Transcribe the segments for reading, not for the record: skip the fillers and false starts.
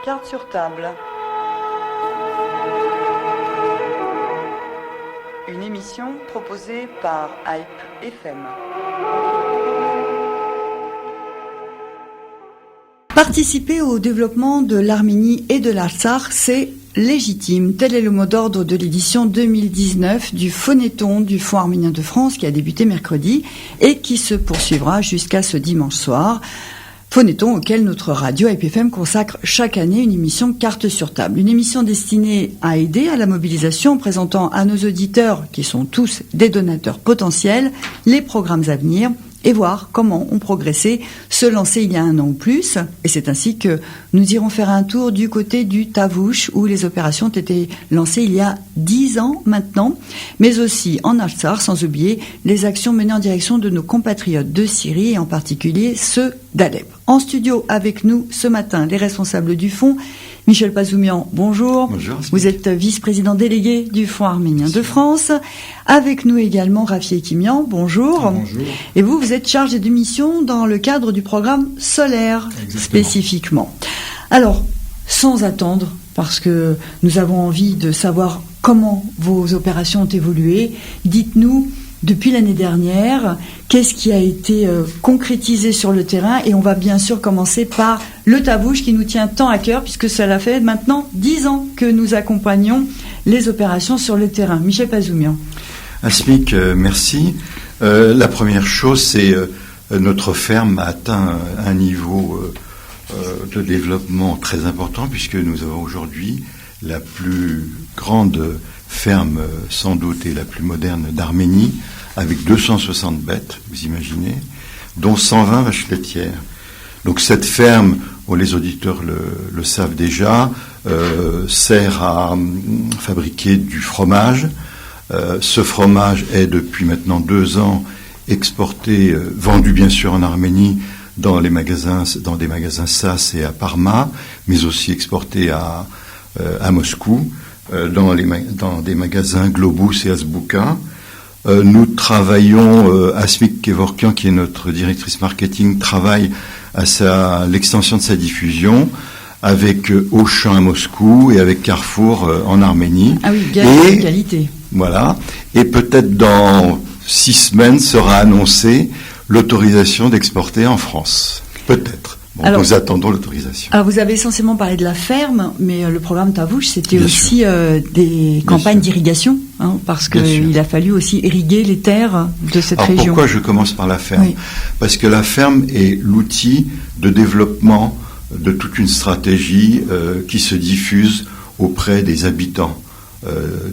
Carte sur table. Une émission proposée par Hype FM. Participer au développement de l'Arménie et de l'Artsakh, c'est légitime. Tel est le mot d'ordre de l'édition 2019 du Phonéton du Fonds arménien de France qui a débuté mercredi et qui se poursuivra jusqu'à ce dimanche soir. Phonéton auquel notre radio IPFM consacre chaque année une émission carte sur table. Une émission destinée à aider à la mobilisation en présentant à nos auditeurs, qui sont tous des donateurs potentiels, les programmes à venir et voir comment ont progressé, se lancer il y a 1 an ou plus. Et c'est ainsi que nous irons faire un tour du côté du Tavouche, où les opérations ont été lancées il y a 10 ans maintenant, mais aussi en Artsakh, sans oublier les actions menées en direction de nos compatriotes de Syrie, et en particulier ceux d'Alep. En studio avec nous ce matin, les responsables du fonds. Michel Pazoumian, bonjour. Bonjour. Vous êtes vice-président délégué du Fonds arménien de France. Avec nous également Rafi Ekimian, bonjour. Bonjour. Et vous êtes chargé de mission dans le cadre du programme Solaire, spécifiquement. Alors, sans attendre, parce que nous avons envie de savoir comment vos opérations ont évolué, dites-nous, depuis l'année dernière, qu'est-ce qui a été concrétisé sur le terrain? Et on va bien sûr commencer par le Tavouche qui nous tient tant à cœur, puisque cela fait maintenant 10 ans que nous accompagnons les opérations sur le terrain. Michel Pazoumian. Asmik, merci. La première chose, c'est notre ferme a atteint un niveau de développement très important, puisque nous avons aujourd'hui la plus grande ferme, sans doute, et la plus moderne d'Arménie, avec 260 bêtes, vous imaginez, dont 120 vaches laitières. Donc cette ferme, les auditeurs le savent déjà, sert à fabriquer du fromage. Ce fromage est depuis maintenant 2 ans exporté, vendu bien sûr en Arménie, dans des magasins SAS et à Parma, mais aussi exporté à Moscou, dans des magasins Globus et Azbuka. Nous travaillons, Asmik Kevorkian, qui est notre directrice marketing, travaille à l'extension de sa diffusion avec Auchan à Moscou et avec Carrefour en Arménie. Ah oui, qualité. Voilà. Et peut-être dans 6 semaines sera annoncée l'autorisation d'exporter en France. Peut-être. Bon, alors, nous attendons l'autorisation. Alors vous avez essentiellement parlé de la ferme, mais le programme Tavouche, c'était bien aussi des campagnes d'irrigation, parce qu'il a fallu aussi irriguer les terres de cette région. Pourquoi je commence par la ferme? Parce que la ferme est l'outil de développement de toute une stratégie qui se diffuse auprès des habitants,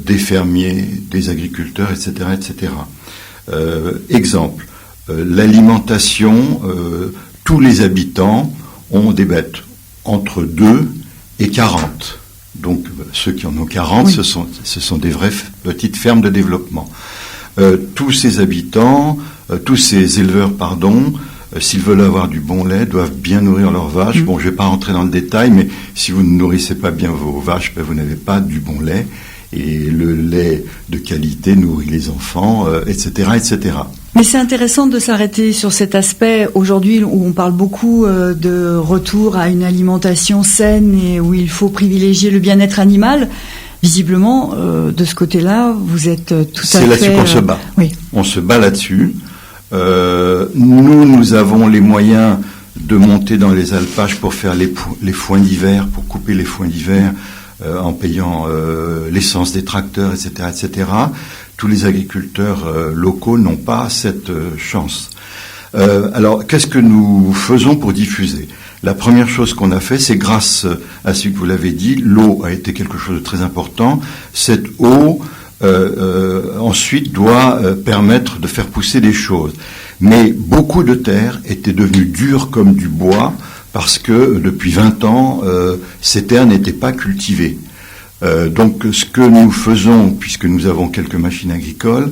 des fermiers, des agriculteurs, etc. etc. Exemple, l'alimentation... tous les habitants ont des bêtes entre 2 et 40. Donc ceux qui en ont 40, ce sont des vraies petites fermes de développement. Tous ces habitants, tous ces éleveurs, s'ils veulent avoir du bon lait, doivent bien nourrir leurs vaches. Bon, je ne vais pas rentrer dans le détail, mais si vous ne nourrissez pas bien vos vaches, vous n'avez pas du bon lait. Et le lait de qualité nourrit les enfants, etc., etc. Mais c'est intéressant de s'arrêter sur cet aspect aujourd'hui où on parle beaucoup de retour à une alimentation saine et où il faut privilégier le bien-être animal. Visiblement, de ce côté-là, vous êtes tout à fait... C'est là-dessus qu'on se bat. Oui. On se bat là-dessus. Nous avons les moyens de monter dans les alpages pour faire les foins d'hiver, pour couper les foins d'hiver, en payant l'essence des tracteurs, etc., etc. Tous les agriculteurs locaux n'ont pas cette chance. Alors, qu'est-ce que nous faisons pour diffuser? La première chose qu'on a fait, c'est grâce à ce que vous l'avez dit, l'eau a été quelque chose de très important. Cette eau, ensuite, doit permettre de faire pousser des choses. Mais beaucoup de terres étaient devenues dures comme du bois, parce que depuis 20 ans, ces terres n'étaient pas cultivées. Donc ce que nous faisons, puisque nous avons quelques machines agricoles,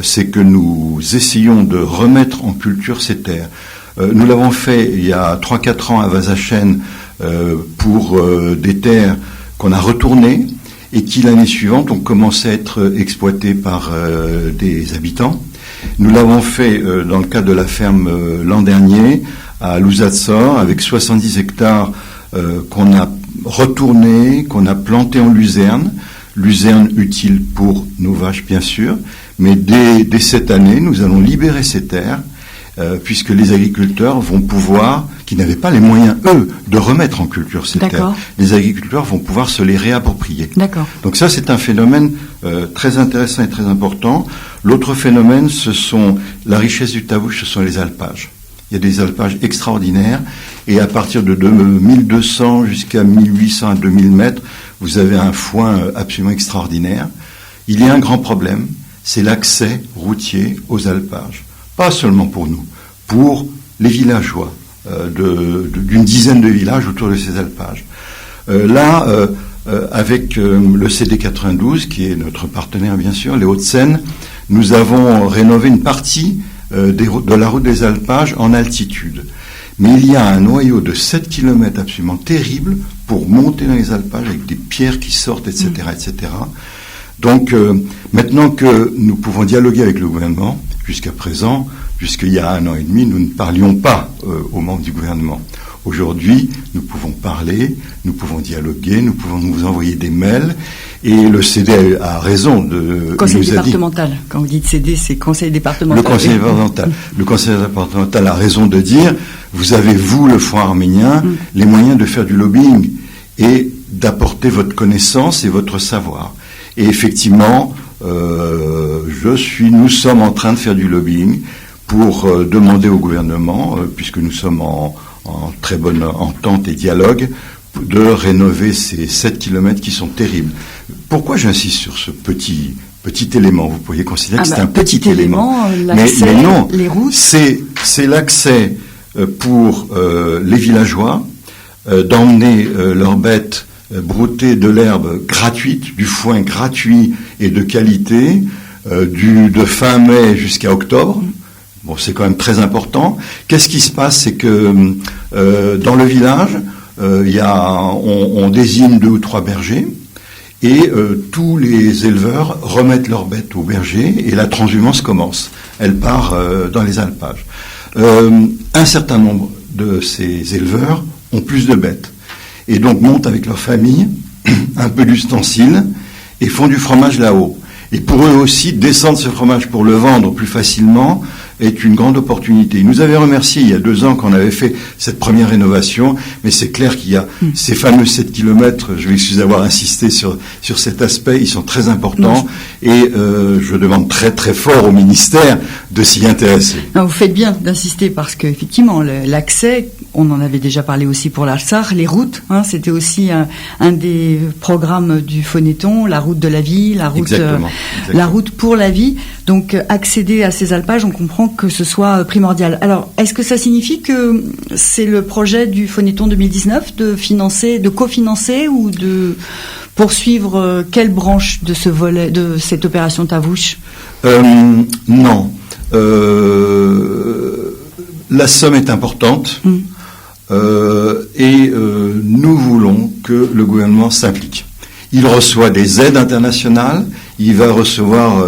c'est que nous essayons de remettre en culture ces terres. Nous l'avons fait il y a 3-4 ans à Vazachen pour des terres qu'on a retournées et qui l'année suivante ont commencé à être exploitées par des habitants. Nous l'avons fait dans le cadre de la ferme l'an dernier à Louzatsor avec 70 hectares qu'on a retourné, qu'on a planté en luzerne. Luzerne utile pour nos vaches, bien sûr. Mais dès cette année, nous allons libérer ces terres, puisque les agriculteurs vont pouvoir, qui n'avaient pas les moyens, eux, de remettre en culture ces terres, les agriculteurs vont pouvoir se les réapproprier. D'accord. Donc ça, c'est un phénomène très intéressant et très important. L'autre phénomène, la richesse du Tavush, ce sont les alpages. Il y a des alpages extraordinaires, et à partir de 1200 jusqu'à 1800 à 2000 mètres, vous avez un foin absolument extraordinaire. Il y a un grand problème, c'est l'accès routier aux alpages. Pas seulement pour nous, pour les villageois, d'une dizaine de villages autour de ces alpages. Avec le CD 92, qui est notre partenaire bien sûr, les Hauts-de-Seine, nous avons rénové une partie de la route des alpages en altitude. Mais il y a un noyau de 7 km absolument terrible pour monter dans les alpages avec des pierres qui sortent, etc. etc. Donc maintenant que nous pouvons dialoguer avec le gouvernement, jusqu'à présent, jusqu'il y a 1 an et demi, nous ne parlions pas aux membres du gouvernement. Aujourd'hui, nous pouvons parler, nous pouvons dialoguer, nous pouvons nous envoyer des mails, et le CD a raison de... Conseil départemental, quand vous dites CD, c'est conseil départemental. Le conseil départemental. Le conseil départemental a raison de dire, vous avez, vous, le Fonds arménien, les moyens de faire du lobbying et d'apporter votre connaissance et votre savoir. Et effectivement, nous sommes en train de faire du lobbying pour demander au gouvernement, puisque nous sommes en très bonne entente et dialogue, de rénover ces 7 kilomètres qui sont terribles. Pourquoi j'insiste sur ce petit élément? Vous pourriez considérer que c'est un petit élément. Mais non, les routes. C'est l'accès pour les villageois d'emmener leurs bêtes brouter de l'herbe gratuite, du foin gratuit et de qualité, de fin mai jusqu'à octobre. Bon, c'est quand même très important. Qu'est-ce qui se passe? C'est que dans le village, on désigne 2 ou 3 bergers, et tous les éleveurs remettent leurs bêtes aux bergers, et la transhumance commence. Elle part dans les alpages. Un certain nombre de ces éleveurs ont plus de bêtes, et donc montent avec leur famille un peu d'ustensiles et font du fromage là-haut. Et pour eux aussi, descendre ce fromage pour le vendre plus facilement est une grande opportunité. Ils nous avaient remercié il y a 2 ans qu'on avait fait cette première rénovation, mais c'est clair qu'il y a ces fameux 7 kilomètres, je m'excuse d'avoir insisté sur cet aspect, ils sont très importants, et je demande très très fort au ministère de s'y intéresser. Non, vous faites bien d'insister, parce qu'effectivement, l'accès, on en avait déjà parlé aussi pour l'Alsar, les routes, c'était aussi un des programmes du Phonéton, la route de la vie, la route pour la vie. Donc accéder à ces alpages, on comprend que ce soit primordial. Alors, est-ce que ça signifie que c'est le projet du Phonéton 2019 de cofinancer ou de poursuivre quelle branche de ce volet, de cette opération Tavush? Non. La somme est importante et nous voulons que le gouvernement s'implique. Il reçoit des aides internationales, il va recevoir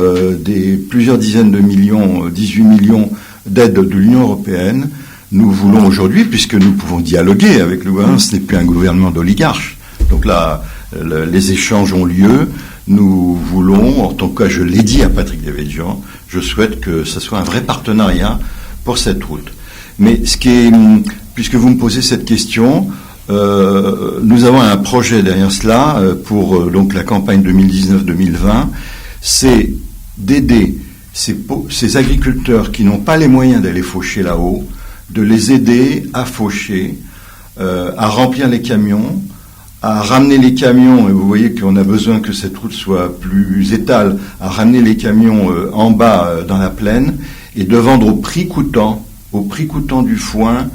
plusieurs dizaines de millions, 18 millions d'aides de l'Union européenne. Nous voulons aujourd'hui, puisque nous pouvons dialoguer avec le gouvernement, ce n'est plus un gouvernement d'oligarches. Donc là, les échanges ont lieu. Nous voulons, en tout cas je l'ai dit à Patrick Devedjian, je souhaite que ce soit un vrai partenariat pour cette route. Mais puisque vous me posez cette question, nous avons un projet derrière cela pour donc la campagne 2019-2020, c'est d'aider ces agriculteurs qui n'ont pas les moyens d'aller faucher là-haut, de les aider à faucher, à remplir les camions, à ramener les camions, et vous voyez qu'on a besoin que cette route soit plus étale, à ramener les camions en bas dans la plaine, et de vendre au prix coûtant du foin,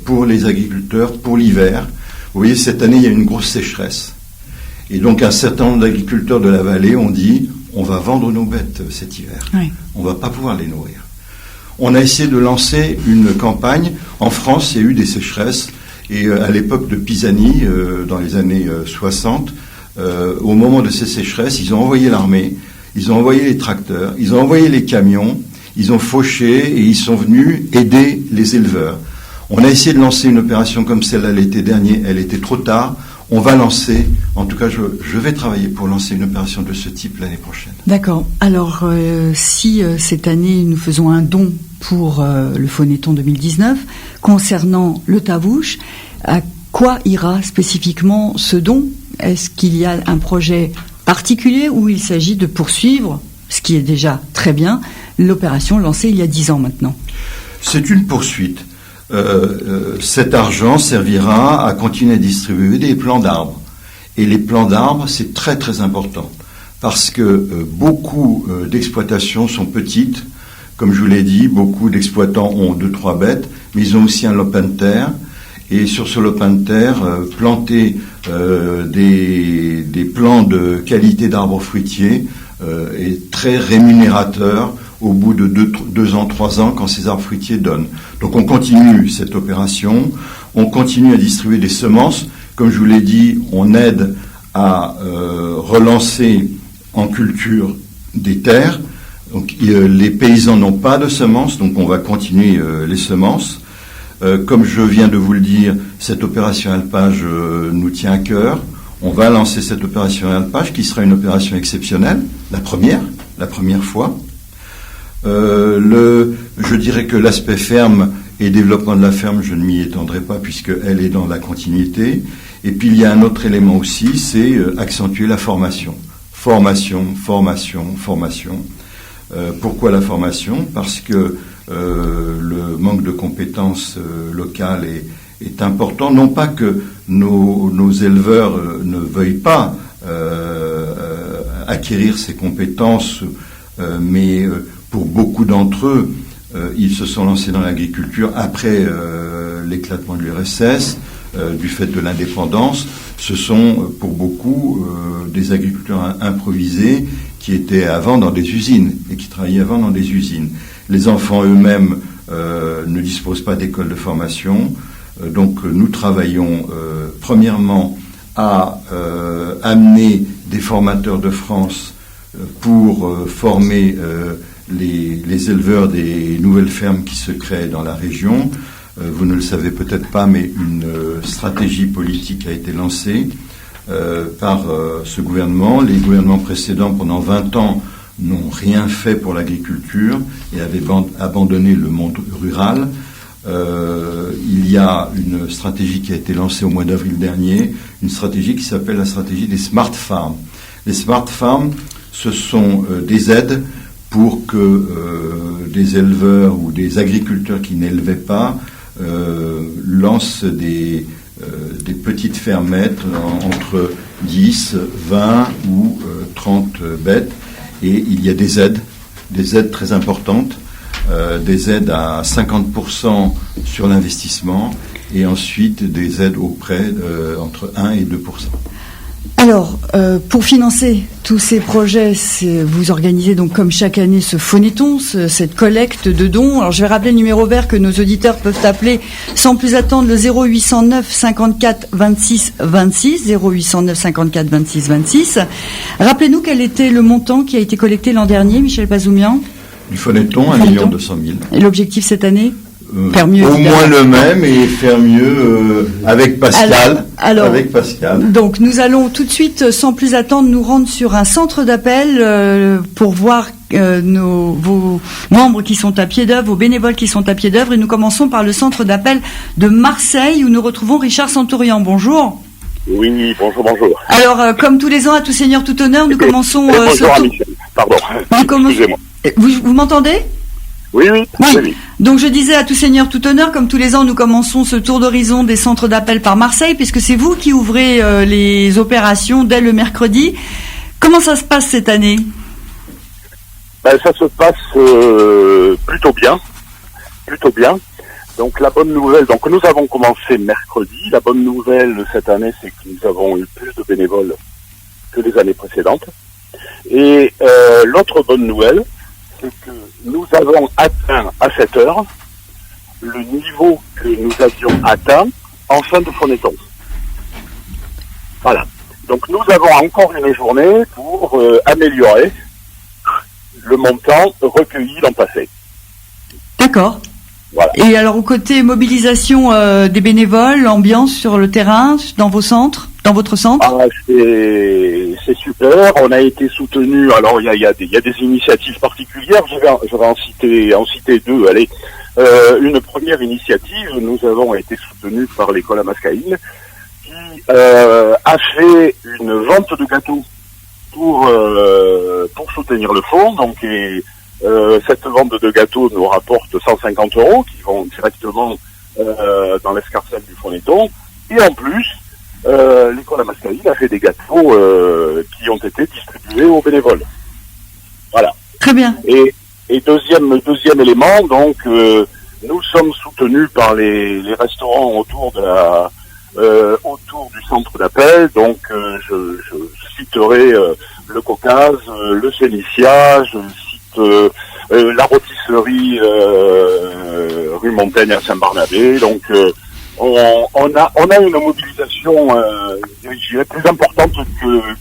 pour les agriculteurs, pour l'hiver. Vous voyez, cette année, il y a une grosse sécheresse. Et donc, un certain nombre d'agriculteurs de la vallée ont dit, on va vendre nos bêtes cet hiver. Oui. On ne va pas pouvoir les nourrir. On a essayé de lancer une campagne. En France, il y a eu des sécheresses. Et à l'époque de Pisani, dans les années 60, au moment de ces sécheresses, ils ont envoyé l'armée, ils ont envoyé les tracteurs, ils ont envoyé les camions, ils ont fauché et ils sont venus aider les éleveurs. On a essayé de lancer une opération comme celle-là l'été dernier, elle était trop tard. On va lancer, en tout cas je vais travailler pour lancer une opération de ce type l'année prochaine. D'accord. Alors si cette année nous faisons un don pour le Phonéton 2019, concernant le Tavouche, à quoi ira spécifiquement ce don ? Est-ce qu'il y a un projet particulier où il s'agit de poursuivre, ce qui est déjà très bien, l'opération lancée il y a 10 ans maintenant ? C'est une poursuite. Cet argent servira à continuer à distribuer des plants d'arbres. Et les plants d'arbres, c'est très très important, parce que beaucoup d'exploitations sont petites. Comme je vous l'ai dit, beaucoup d'exploitants ont 2-3 bêtes, mais ils ont aussi un lopin de terre. Et sur ce lopin de terre, planter des plants de qualité d'arbres fruitiers est très rémunérateur au bout de 2 ans, 3 ans, quand ces arbres fruitiers donnent. Donc on continue cette opération, on continue à distribuer des semences. Comme je vous l'ai dit, on aide à relancer en culture des terres. Donc les paysans n'ont pas de semences, donc on va continuer les semences. Comme je viens de vous le dire, cette opération alpage nous tient à cœur. On va lancer cette opération alpage qui sera une opération exceptionnelle, la première fois. Je dirais que l'aspect ferme et développement de la ferme, je ne m'y étendrai pas puisqu'elle est dans la continuité. Et puis il y a un autre élément aussi, c'est accentuer la formation. Formation. Pourquoi la formation ? Parce que le manque de compétences locales est important. Non pas que nos éleveurs ne veuillent pas acquérir ces compétences, mais pour beaucoup d'entre eux, ils se sont lancés dans l'agriculture après l'éclatement de l'URSS, du fait de l'indépendance. Ce sont pour beaucoup des agriculteurs improvisés qui étaient avant dans des usines et qui travaillaient avant dans des usines. Les enfants eux-mêmes ne disposent pas d'école de formation, donc nous travaillons premièrement à amener des formateurs de France pour former les éleveurs des nouvelles fermes qui se créent dans la région. Vous ne le savez peut-être pas, mais une stratégie politique a été lancée par ce gouvernement. Les gouvernements précédents, pendant 20 ans, n'ont rien fait pour l'agriculture et avaient abandonné le monde rural. Il y a une stratégie qui a été lancée au mois d'avril dernier, une stratégie qui s'appelle la stratégie des Smart Farms. Les Smart Farms, ce sont des aides pour que des éleveurs ou des agriculteurs qui n'élevaient pas lancent des petites fermettes entre 10, 20 ou 30 bêtes. Et il y a des aides très importantes, des aides à 50% sur l'investissement et ensuite des aides au prêt entre 1 et 2%. Alors, pour financer tous ces projets, vous organisez donc comme chaque année ce phonéton, cette collecte de dons. Alors, je vais rappeler le numéro vert que nos auditeurs peuvent appeler sans plus attendre, le 0809 54 26 26, 0809 54 26 26. Rappelez-nous quel était le montant qui a été collecté l'an dernier, Michel Pazoumian. Du phonéton, 1 200 000. Et l'objectif cette année ? Faire mieux, au moins le même et faire mieux avec Pascal. Alors, avec Pascal. Donc nous allons tout de suite, sans plus attendre, nous rendre sur un centre d'appel pour voir vos membres qui sont à pied d'œuvre, vos bénévoles qui sont à pied d'œuvre. Et nous commençons par le centre d'appel de Marseille où nous retrouvons Richard Santourian. Bonjour. Oui, bonjour. Alors, comme tous les ans, à tout seigneur, tout honneur, nous commençons... bonjour à Michel, pardon. Excusez-moi. Vous m'entendez ? Oui. Donc je disais à tout seigneur, tout honneur, comme tous les ans, nous commençons ce tour d'horizon des centres d'appel par Marseille, puisque c'est vous qui ouvrez les opérations dès le mercredi. Comment ça se passe cette année ? Ça se passe plutôt bien. Donc la bonne nouvelle, nous avons commencé mercredi. La bonne nouvelle cette année, c'est que nous avons eu plus de bénévoles que les années précédentes. Et l'autre bonne nouvelle, c'est que nous avons atteint à cette heure le niveau que nous avions atteint en fin de phonéton. Voilà. Donc nous avons encore une journée pour améliorer le montant recueilli l'an passé. D'accord. Voilà. Et alors, au côté mobilisation des bénévoles, ambiance sur le terrain, dans votre centre? Ah, c'est super. On a été soutenu. Alors, il y a des initiatives particulières. Je vais en citer deux. Allez, une première initiative. Nous avons été soutenus par l'école Amaskaïn, qui a fait une vente de gâteaux pour soutenir le fonds. Donc, cette vente de gâteaux nous rapporte 150 € qui vont directement dans l'escarcelle du Fonéton. Et en plus, l'école Amaskaïn a fait des gâteaux qui ont été distribués aux bénévoles. Voilà. Très bien. Et deuxième élément, donc nous sommes soutenus par les restaurants autour du centre d'appel. Donc je citerai le Caucase, le Félicia, je cite la rôtisserie rue Montaigne à Saint-Barnabé. Donc on a une mobilisation je dirais plus importante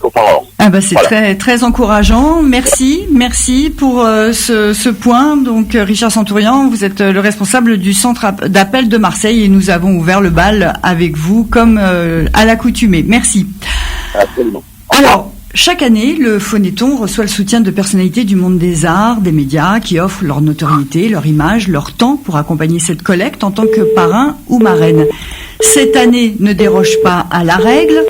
qu'auparavant. Ah bah c'est voilà. très très encourageant. Merci pour ce point. Donc Richard Santourian, vous êtes le responsable du centre d'appel de Marseille et nous avons ouvert le bal avec vous comme à l'accoutumée. Merci. Absolument. Alors, chaque année, le Fonéton reçoit le soutien de personnalités du monde des arts, des médias, qui offrent leur notoriété, leur image, leur temps pour accompagner cette collecte en tant que parrain ou marraine. Cette année ne déroge pas à la règle,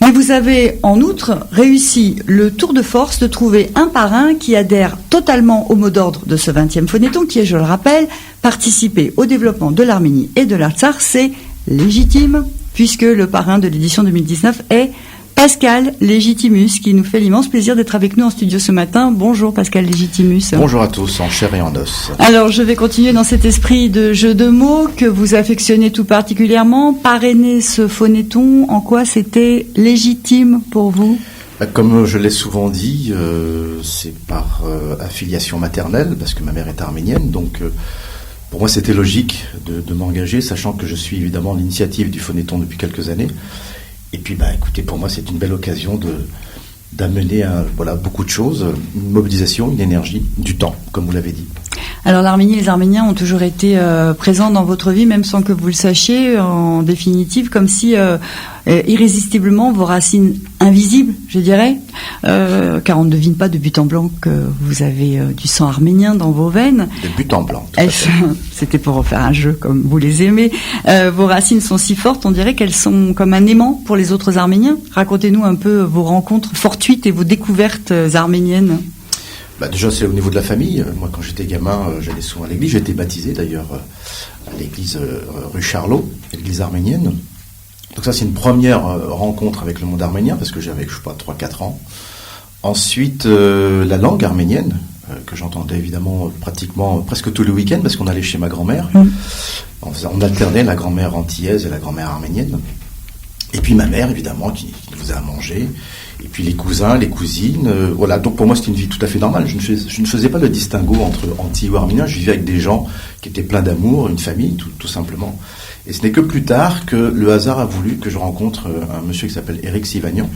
mais vous avez en outre réussi le tour de force de trouver un parrain qui adhère totalement au mot d'ordre de ce 20e Fonéton, qui est, je le rappelle, participer au développement de l'Arménie et de l'Artsakh. C'est légitime, puisque le parrain de l'édition 2019 est Pascal Légitimus, qui nous fait l'immense plaisir d'être avec nous en studio ce matin. Bonjour Pascal Légitimus. Bonjour à tous, en chair et en os. Alors je vais continuer dans cet esprit de jeu de mots que vous affectionnez tout particulièrement. Parrainer ce Fonéton, en quoi c'était légitime pour vous ? Comme je l'ai souvent dit, c'est par affiliation maternelle, parce que ma mère est arménienne, donc pour moi c'était logique de m'engager, sachant que je suis évidemment l'initiative du Fonéton depuis quelques années. Et puis, écoutez, pour moi, c'est une belle occasion d'amener beaucoup de choses, une mobilisation, une énergie, du temps, comme vous l'avez dit. Alors, l'Arménie et les Arméniens ont toujours été présents dans votre vie, même sans que vous le sachiez, en définitive, comme si irrésistiblement vos racines invisibles, je dirais, car on ne devine pas de but en blanc que vous avez du sang arménien dans vos veines. De but en blanc. C'était pour refaire un jeu comme vous les aimez. Vos racines sont si fortes, on dirait qu'elles sont comme un aimant pour les autres Arméniens. Racontez-nous un peu vos rencontres fortuites et vos découvertes arméniennes. Déjà, c'est au niveau de la famille. Moi, quand j'étais gamin, j'allais souvent à l'église. J'ai été baptisé, d'ailleurs, à l'église rue Charlot, l'église arménienne. Donc ça, c'est une première rencontre avec le monde arménien, parce que j'avais, 3-4 ans. Ensuite, la langue arménienne, que j'entendais évidemment presque tous les week-ends, parce qu'on allait chez ma grand-mère. On alternait la grand-mère antillaise et la grand-mère arménienne. Et puis ma mère, évidemment, qui nous faisait à manger. Et puis les cousins, les cousines. Voilà, donc pour moi, c'était une vie tout à fait normale. Je ne faisais pas le distinguo entre anti ou arménien. Je vivais avec des gens qui étaient pleins d'amour, une famille, tout simplement. Et ce n'est que plus tard que le hasard a voulu que je rencontre un monsieur qui s'appelle Éric Sivagnan.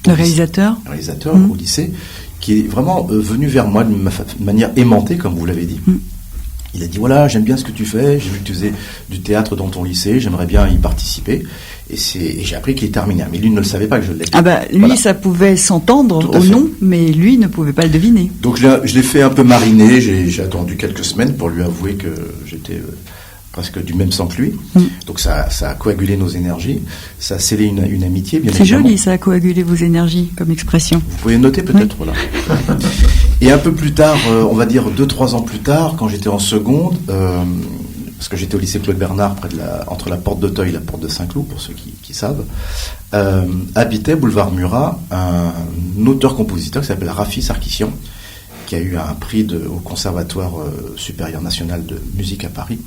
Le réalisateur. Le réalisateur au lycée, qui est vraiment venu vers moi de manière aimantée, comme vous l'avez dit. Il a dit, voilà, j'aime bien ce que tu fais, j'ai vu que tu faisais du théâtre dans ton lycée, j'aimerais bien y participer. Et j'ai appris qu'il était arménien, mais lui ne le savait pas que je l'étais. Lui, voilà. Ça pouvait s'entendre au nom, mais lui ne pouvait pas le deviner. Donc je l'ai fait un peu mariner, j'ai attendu quelques semaines pour lui avouer que j'étais presque du même sang que lui. Donc ça a coagulé nos énergies, ça a scellé une amitié, bien évidemment. C'est joli, ça a coagulé vos énergies comme expression. Vous pouvez noter peut-être, voilà. Et un peu plus tard, on va dire 2-3 ans plus tard, quand j'étais en seconde, parce que j'étais au lycée Claude Bernard, entre la porte d'Auteuil et la porte de Saint-Cloud, pour ceux qui savent, habitait boulevard Murat un auteur-compositeur qui s'appelle Rafi Sarkissian, qui a eu un prix au Conservatoire supérieur national de musique à Paris,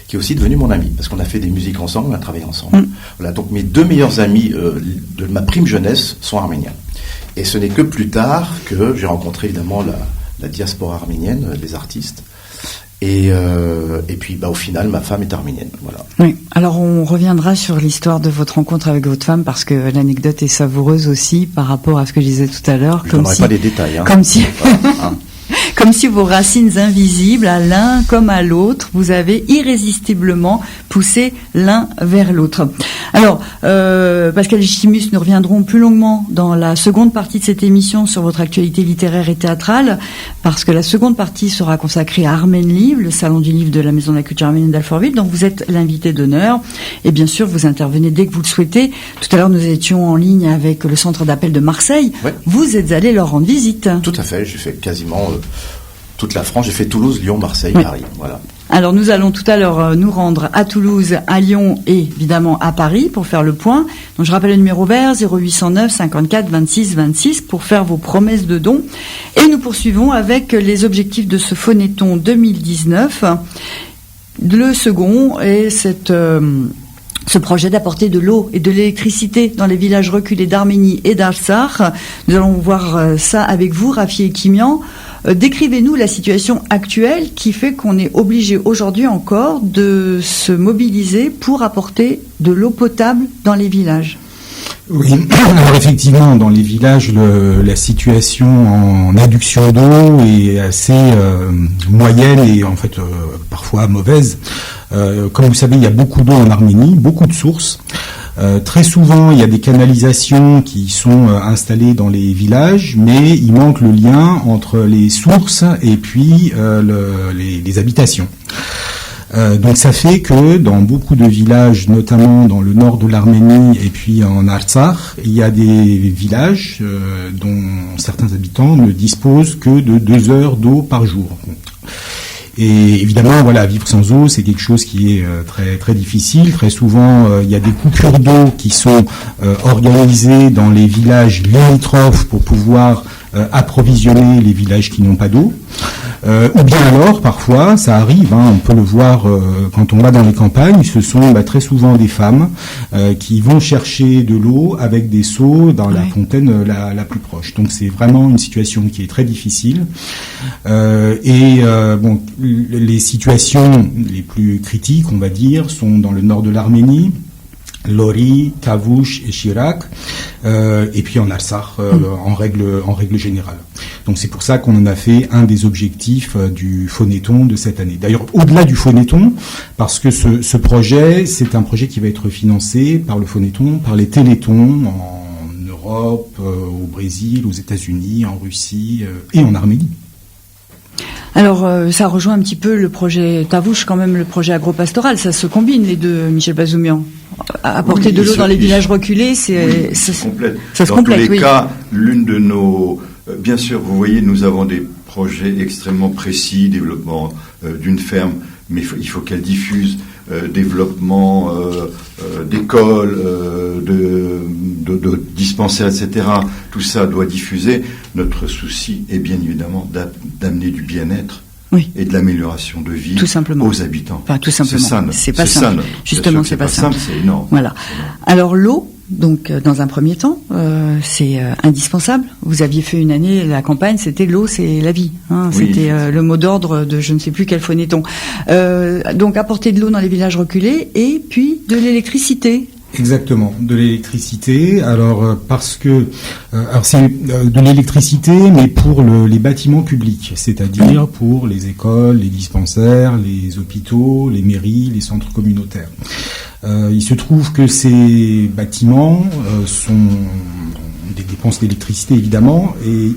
qui est aussi devenu mon ami, parce qu'on a fait des musiques ensemble, on a travaillé ensemble. Voilà, donc mes 2 meilleurs amis de ma prime jeunesse sont arméniens. Et ce n'est que plus tard que j'ai rencontré évidemment la diaspora arménienne, les artistes. Et puis au final, ma femme est arménienne. Voilà. Oui. Alors on reviendra sur l'histoire de votre rencontre avec votre femme, parce que l'anecdote est savoureuse aussi par rapport à ce que je disais tout à l'heure. Je ne donnerai pas les détails. Comme si... comme si vos racines invisibles, à l'un comme à l'autre, vous avez irrésistiblement poussé l'un vers l'autre. Alors, Pascal et Chimus, nous reviendrons plus longuement dans la seconde partie de cette émission sur votre actualité littéraire et théâtrale, parce que la seconde partie sera consacrée à Armen Livre, le salon du livre de la Maison de la Culture arménienne d'Alfortville, dont vous êtes l'invité d'honneur. Et bien sûr, vous intervenez dès que vous le souhaitez. Tout à l'heure, nous étions en ligne avec le centre d'appel de Marseille. Ouais. Vous êtes allé leur rendre visite. Tout à fait, j'ai fait quasiment toute la France. J'ai fait Toulouse, Lyon, Marseille, Oui. Paris. Voilà. Alors nous allons tout à l'heure nous rendre à Toulouse, à Lyon et évidemment à Paris pour faire le point. Donc je rappelle le numéro vert 0809 54 26 26 pour faire vos promesses de dons. Et nous poursuivons avec les objectifs de ce Phonéton 2019. Le second est ce projet d'apporter de l'eau et de l'électricité dans les villages reculés d'Arménie et d'Artsakh. Nous allons voir ça avec vous, Rafi et Kimian. Décrivez-nous la situation actuelle qui fait qu'on est obligé aujourd'hui encore de se mobiliser pour apporter de l'eau potable dans les villages. Oui, alors effectivement, dans les villages, la situation en adduction d'eau est assez moyenne et en fait parfois mauvaise. Comme vous savez, il y a beaucoup d'eau en Arménie, beaucoup de sources. Très souvent, il y a des canalisations qui sont installées dans les villages, mais il manque le lien entre les sources et puis les habitations. Donc ça fait que dans beaucoup de villages, notamment dans le nord de l'Arménie et puis en Artsakh, il y a des villages dont certains habitants ne disposent que de 2 heures d'eau par jour. Et évidemment, voilà, vivre sans eau, c'est quelque chose qui est très très difficile. Très souvent, il y a des coupures d'eau qui sont organisées dans les villages limitrophes pour pouvoir approvisionner les villages qui n'ont pas d'eau. Ou bien alors, parfois, ça arrive, on peut le voir quand on va dans les campagnes, ce sont très souvent des femmes qui vont chercher de l'eau avec des seaux dans la fontaine la plus proche. Donc c'est vraiment une situation qui est très difficile. Les situations les plus critiques, on va dire, sont dans le nord de l'Arménie, Lori, Tavouche et Chirac, et puis en Artsakh en règle générale. Donc c'est pour ça qu'on en a fait un des objectifs du Phonéton de cette année. D'ailleurs, au-delà du Phonéton, parce que ce projet, c'est un projet qui va être financé par le Phonéton, par les Télétons en Europe, au Brésil, aux États-Unis, en Russie et en Arménie. Alors, ça rejoint un petit peu le projet Tavouche, quand même, le projet agropastoral. Ça se combine, les deux, Michel Bazoumian. Apporter de l'eau dans les villages reculés, ça se complète. Dans tous les cas, l'une de nos... Bien sûr, vous voyez, nous avons des projets extrêmement précis, développement d'une ferme, mais il faut qu'elle diffuse, développement d'écoles, de dispensaires, etc. Tout ça doit diffuser. Notre souci est bien évidemment d'amener du bien-être et de l'amélioration de vie aux habitants. Enfin, tout simplement. C'est pas simple. Justement, c'est pas simple. C'est énorme. Voilà. Alors l'eau, donc dans un premier temps, c'est indispensable. Vous aviez fait une année, la campagne, c'était l'eau, c'est la vie. C'était le mot d'ordre de je ne sais plus quel phonéton. Donc apporter de l'eau dans les villages reculés et puis de l'électricité. Exactement, de l'électricité. Alors parce que c'est de l'électricité, mais pour les bâtiments publics, c'est-à-dire pour les écoles, les dispensaires, les hôpitaux, les mairies, les centres communautaires. Il se trouve que ces bâtiments sont des dépenses d'électricité évidemment, et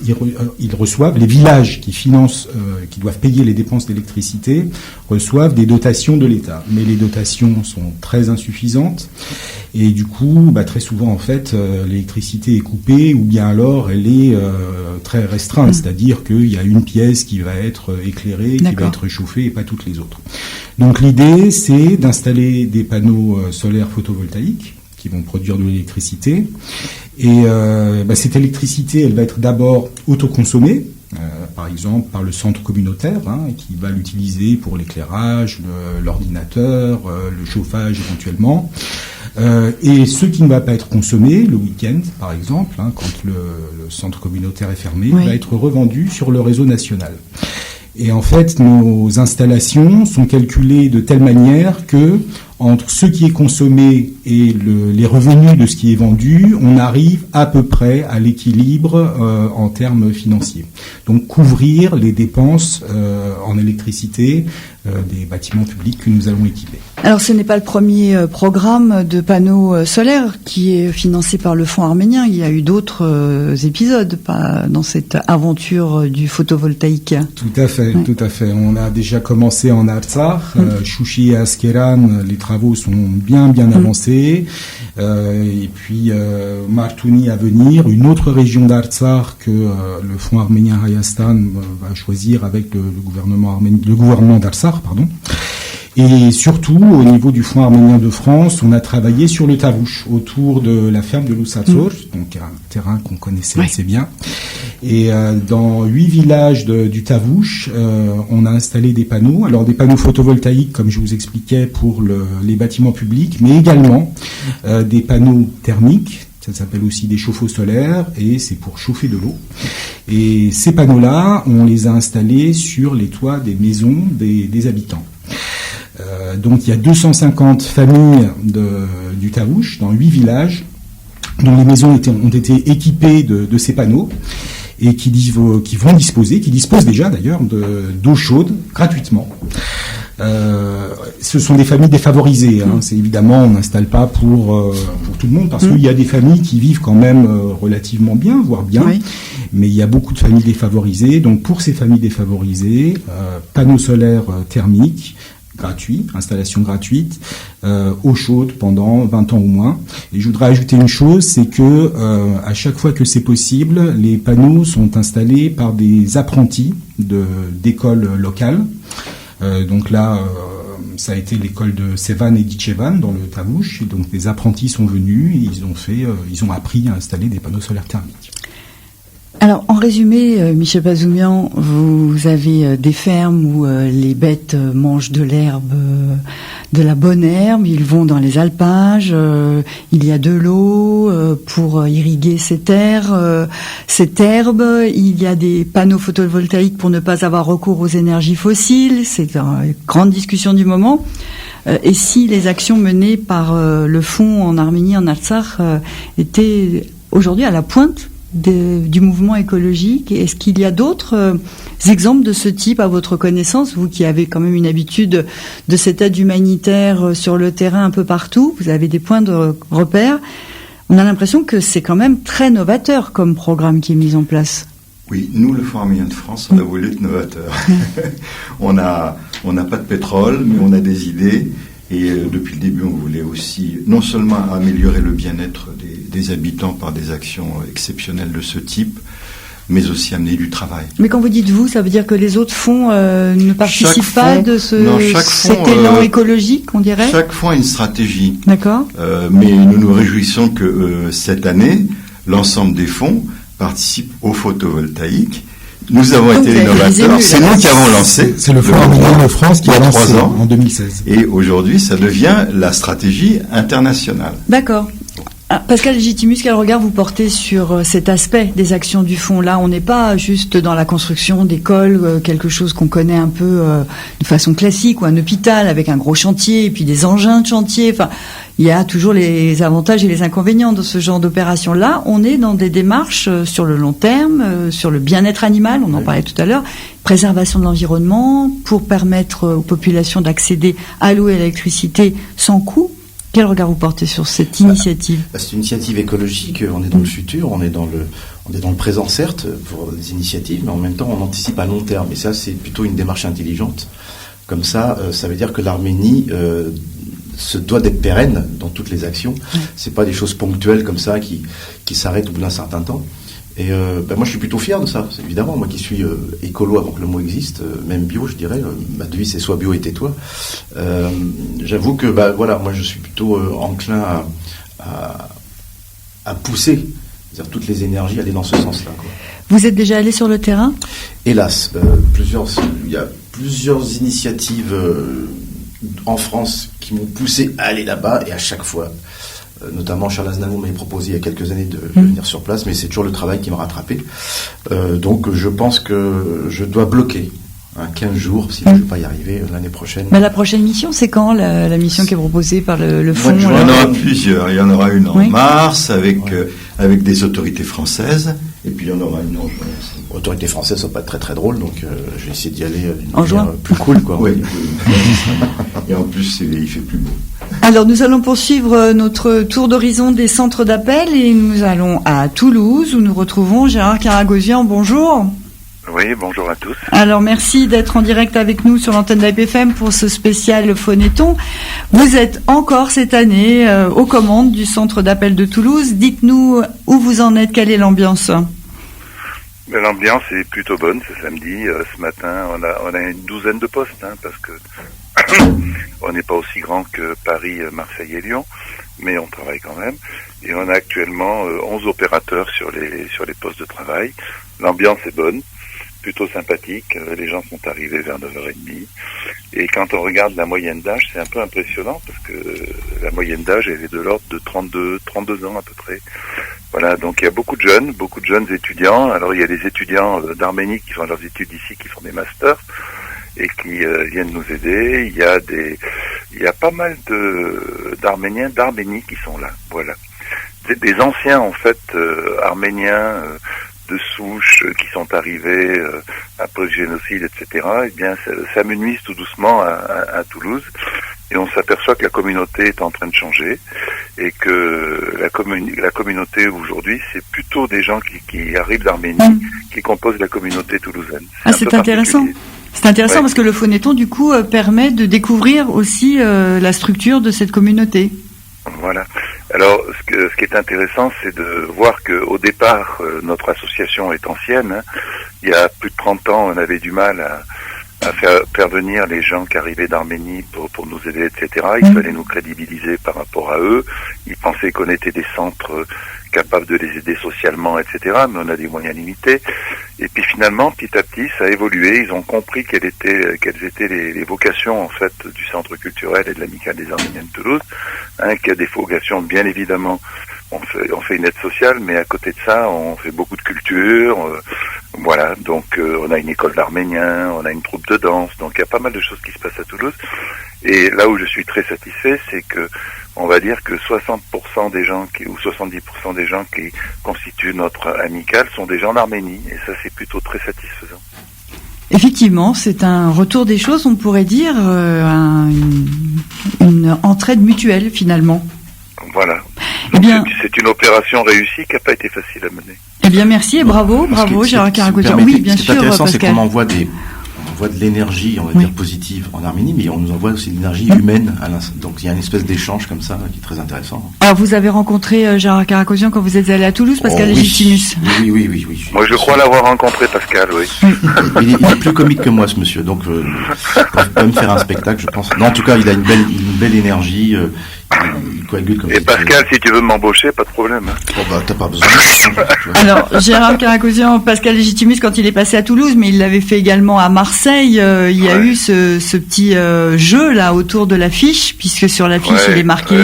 ils reçoivent, les villages qui financent, qui doivent payer les dépenses d'électricité, reçoivent des dotations de l'État. Mais les dotations sont très insuffisantes, et du coup, très souvent en fait, l'électricité est coupée, ou bien alors elle est très restreinte, c'est-à-dire qu'il y a une pièce qui va être éclairée, qui va être chauffée, et pas toutes les autres. Donc l'idée, c'est d'installer des panneaux solaires photovoltaïques, qui vont produire de l'électricité. Et cette électricité, elle va être d'abord autoconsommée, par exemple par le centre communautaire, qui va l'utiliser pour l'éclairage, l'ordinateur, le chauffage éventuellement. Et ce qui ne va pas être consommé le week-end, par exemple, quand le centre communautaire est fermé, va être revendu sur le réseau national. Et en fait, nos installations sont calculées de telle manière que entre ce qui est consommé et les revenus de ce qui est vendu, on arrive à peu près à l'équilibre en termes financiers. Donc couvrir les dépenses en électricité des bâtiments publics que nous allons équiper. Alors ce n'est pas le premier programme de panneaux solaires qui est financé par le Fonds arménien. Il y a eu d'autres épisodes dans cette aventure du photovoltaïque. Tout à fait, oui. Tout à fait. On a déjà commencé en Artsakh, Chouchi et Askeran, les travaux sont bien avancés. Et puis Martouni à venir, une autre région d'Artsakh que le Fonds arménien Hayastan va choisir avec le gouvernement d'Artsakh, pardon. Et surtout, au niveau du Fonds arménien de France, on a travaillé sur le Tavush, autour de la ferme de Loussatsour, donc un terrain qu'on connaissait assez bien. Et dans 8 villages du Tavush, on a installé des panneaux. Alors des panneaux photovoltaïques, comme je vous expliquais, pour les bâtiments publics, mais également des panneaux thermiques. Ça s'appelle aussi des chauffe-eau solaires et c'est pour chauffer de l'eau. Et ces panneaux-là, on les a installés sur les toits des maisons des habitants. Donc il y a 250 familles du Tavush dans 8 villages dont les maisons ont été équipées de ces panneaux et qui disposent déjà d'ailleurs d'eau chaude gratuitement. Ce sont des familles défavorisées. C'est évidemment, on n'installe pas pour tout le monde parce qu'il y a des familles qui vivent quand même relativement bien, voire bien. Oui. Mais il y a beaucoup de familles défavorisées. Donc pour ces familles défavorisées, panneaux solaires thermiques gratuits, installation gratuite, eau chaude pendant 20 ans au moins. Et je voudrais ajouter une chose, c'est que à chaque fois que c'est possible, les panneaux sont installés par des apprentis d'écoles locales. Donc là, ça a été l'école de Sevan et d'Itchevan dans le Tavush. Et donc des apprentis sont venus et ils ont appris à installer des panneaux solaires thermiques. Alors, en résumé, Michel Bazoumian, vous avez des fermes où les bêtes mangent de l'herbe, de la bonne herbe, ils vont dans les alpages, il y a de l'eau pour irriguer ces terres, cette herbe, il y a des panneaux photovoltaïques pour ne pas avoir recours aux énergies fossiles, c'est une grande discussion du moment. Et si les actions menées par le Fonds en Arménie, en Artsakh, étaient aujourd'hui à la pointe du mouvement écologique, est-ce qu'il y a d'autres exemples de ce type à votre connaissance, vous qui avez quand même une habitude de cette aide humanitaire sur le terrain un peu partout, vous avez des points de repère, on a l'impression que c'est quand même très novateur comme programme qui est mis en place. Oui, nous, le Fonds arménien de France, on a voulu être novateur. On n'a pas de pétrole, mais on a des idées. Et depuis le début, on voulait aussi non seulement améliorer le bien-être des habitants par des actions exceptionnelles de ce type, mais aussi amener du travail. Mais quand vous dites vous, ça veut dire que les autres fonds ne participent pas de cet élan écologique, on dirait ? Chaque fonds a une stratégie. D'accord. Mais nous nous réjouissons que cette année, l'ensemble des fonds participent au photovoltaïque. Nous avons été les novateurs, c'est nous qui avons lancé. C'est le Fonds arménien de France qui a lancé en 2016. Et aujourd'hui, ça devient la stratégie internationale. D'accord. Pascal Légitimus, quel regard vous portez sur cet aspect des actions du fonds ? Là, on n'est pas juste dans la construction d'écoles, quelque chose qu'on connaît un peu de façon classique, ou un hôpital avec un gros chantier et puis des engins de chantier. Enfin, il y a toujours les avantages et les inconvénients de ce genre d'opération. Là, on est dans des démarches sur le long terme, sur le bien-être animal, on en parlait tout à l'heure, préservation de l'environnement, pour permettre aux populations d'accéder à l'eau et à l'électricité sans coût. Quel regard vous portez sur cette initiative ? C'est une initiative écologique, on est dans le futur, on est dans le présent certes pour des initiatives, mais en même temps on anticipe à long terme. Et ça c'est plutôt une démarche intelligente. Comme ça, ça veut dire que l'Arménie se doit d'être pérenne dans toutes les actions. C'est pas des choses ponctuelles comme ça qui s'arrêtent au bout d'un certain temps. Et moi je suis plutôt fier de ça, évidemment, moi qui suis écolo avant que le mot existe, même bio je dirais, ma devise c'est sois bio et tais-toi. J'avoue que moi je suis plutôt enclin à pousser, c'est-à-dire toutes les énergies à aller dans ce sens-là, quoi. Vous êtes déjà allé sur le terrain ? Hélas, il y a plusieurs initiatives en France qui m'ont poussé à aller là-bas et à chaque fois. Notamment Charles Aznavour m'avait proposé il y a quelques années de venir sur place, mais c'est toujours le travail qui m'a rattrapé. Donc je pense que je dois bloquer 15 jours, si je ne vais pas y arriver l'année prochaine. Mais la prochaine mission, c'est quand la mission qui est proposée par le fonds? Il y en aura plusieurs. Il y en aura une en mars avec des autorités françaises, et puis il y en aura une en juin. Autorités françaises, ça va pas être très très drôle, donc je vais essayer d'y aller d'une manière plus cool, quoi. Oui. Et en plus, il fait plus beau. Alors, nous allons poursuivre notre tour d'horizon des centres d'appel et nous allons à Toulouse où nous retrouvons Gérard Karagosian. Bonjour. Oui, bonjour à tous. Alors, merci d'être en direct avec nous sur l'antenne d'APFM pour ce spécial Phonéton. Vous êtes encore cette année aux commandes du centre d'appel de Toulouse. Dites-nous où vous en êtes, quelle est l'ambiance? L'ambiance est plutôt bonne ce samedi. Ce matin, on a une douzaine de postes, parce que on n'est pas aussi grand que Paris, Marseille et Lyon, mais on travaille quand même. Et on a actuellement 11 opérateurs sur les postes de travail. L'ambiance est bonne, plutôt sympathique. Les gens sont arrivés vers 9h30. Et quand on regarde la moyenne d'âge, c'est un peu impressionnant parce que la moyenne d'âge elle est de l'ordre de 32 ans à peu près. Voilà, donc il y a beaucoup de jeunes étudiants. Alors il y a des étudiants d'Arménie qui font leurs études ici, qui font des masters et qui viennent nous aider. Il y a pas mal d'Arméniens d'Arménie qui sont là. Voilà, des anciens en fait Arméniens de souche qui sont arrivés après le génocide, etc. Eh bien, ça s'amenuise tout doucement à Toulouse. Et on s'aperçoit que la communauté est en train de changer et que la communauté aujourd'hui, c'est plutôt des gens qui arrivent d'Arménie, qui composent la communauté toulousaine. C'est intéressant. C'est intéressant parce que le Phonéton, du coup, permet de découvrir aussi la structure de cette communauté. Voilà. Alors, ce qui est intéressant, c'est de voir qu'au départ, notre association est ancienne. Il y a plus de 30 ans, on avait du mal à faire venir les gens qui arrivaient d'Arménie pour nous aider, etc. Il fallait nous crédibiliser par rapport à eux. Ils pensaient qu'on était des centres capables de les aider socialement, etc. Mais on a des moyens limités. Et puis finalement, petit à petit, ça a évolué. Ils ont compris quelles étaient les vocations en fait du centre culturel et de l'Amicale des Arméniens de Toulouse. Qu'il y a des vocations, bien évidemment. On fait une aide sociale, mais à côté de ça, on fait beaucoup de culture. Voilà, donc on a une école d'arménien, on a une troupe de danse, donc il y a pas mal de choses qui se passent à Toulouse. Et là où je suis très satisfait, c'est que on va dire que 60% des gens ou 70% des gens qui constituent notre amicale sont des gens d'Arménie, et ça c'est plutôt très satisfaisant. Effectivement, c'est un retour des choses, on pourrait dire, une entraide mutuelle finalement. Voilà. Donc c'est une opération réussie qui n'a pas été facile à mener. Eh bien, merci et bravo Gérard Karagosian. Oui, bien sûr, Ce qui est intéressant, Pascal. c'est qu'on envoie de l'énergie, on va dire positive en Arménie, mais on nous envoie aussi de l'énergie humaine. Donc il y a une espèce d'échange comme ça qui est très intéressant. Alors vous avez rencontré Gérard Karagosian quand vous êtes allé à Toulouse, Pascal Légitimus. Oui. Moi je crois l'avoir rencontré, Pascal, oui. Il est plus comique que moi ce monsieur, donc il peut me faire un spectacle, je pense. Non, en tout cas, il a une belle énergie. Il coagule comme et Pascal, si tu veux m'embaucher, pas de problème. Oh bah t'as pas besoin. Alors Gérard Karagosian, Pascal Légitimus quand il est passé à Toulouse, mais il l'avait fait également à Marseille. Il y a eu ce petit jeu là autour de l'affiche, puisque sur l'affiche il est marqué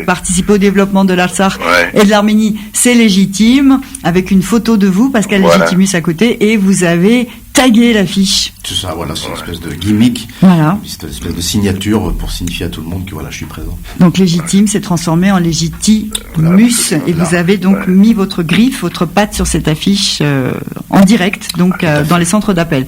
participer au développement de l'Artsakh et de l'Arménie, c'est légitime, avec une photo de vous, Pascal Légitimus à côté, et vous avez tagué l'affiche. C'est ça, voilà, c'est une espèce de gimmick, une espèce de signature pour signifier à tout le monde que voilà, je suis présent. Donc légitime s'est transformé en légitimus, et vous avez donc mis votre griffe, votre patte sur cette affiche en direct, donc dans les centres d'appel.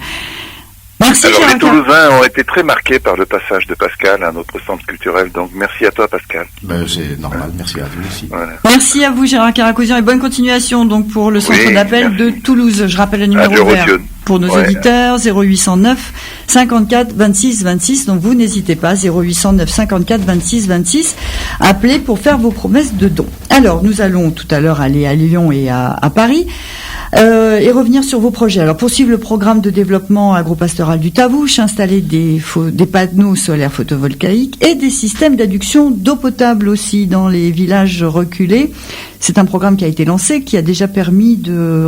Merci. Alors les Toulousains ont été très marqués par le passage de Pascal à notre centre culturel, donc merci à toi Pascal. C'est normal, merci à vous aussi. Voilà. Merci à vous Gérard Karagosian et bonne continuation donc pour le centre d'appel de Toulouse. Je rappelle le numéro vert pour nos auditeurs, 0809 54 26 26, donc vous n'hésitez pas, 0809 54 26 26, appelez pour faire vos promesses de dons. Alors nous allons tout à l'heure aller à Lyon et à Paris. Et revenir sur vos projets. Alors, poursuivre le programme de développement agropastoral du Tavouche, installer des panneaux solaires photovoltaïques et des systèmes d'adduction d'eau potable aussi dans les villages reculés. C'est un programme qui a été lancé, qui a déjà permis de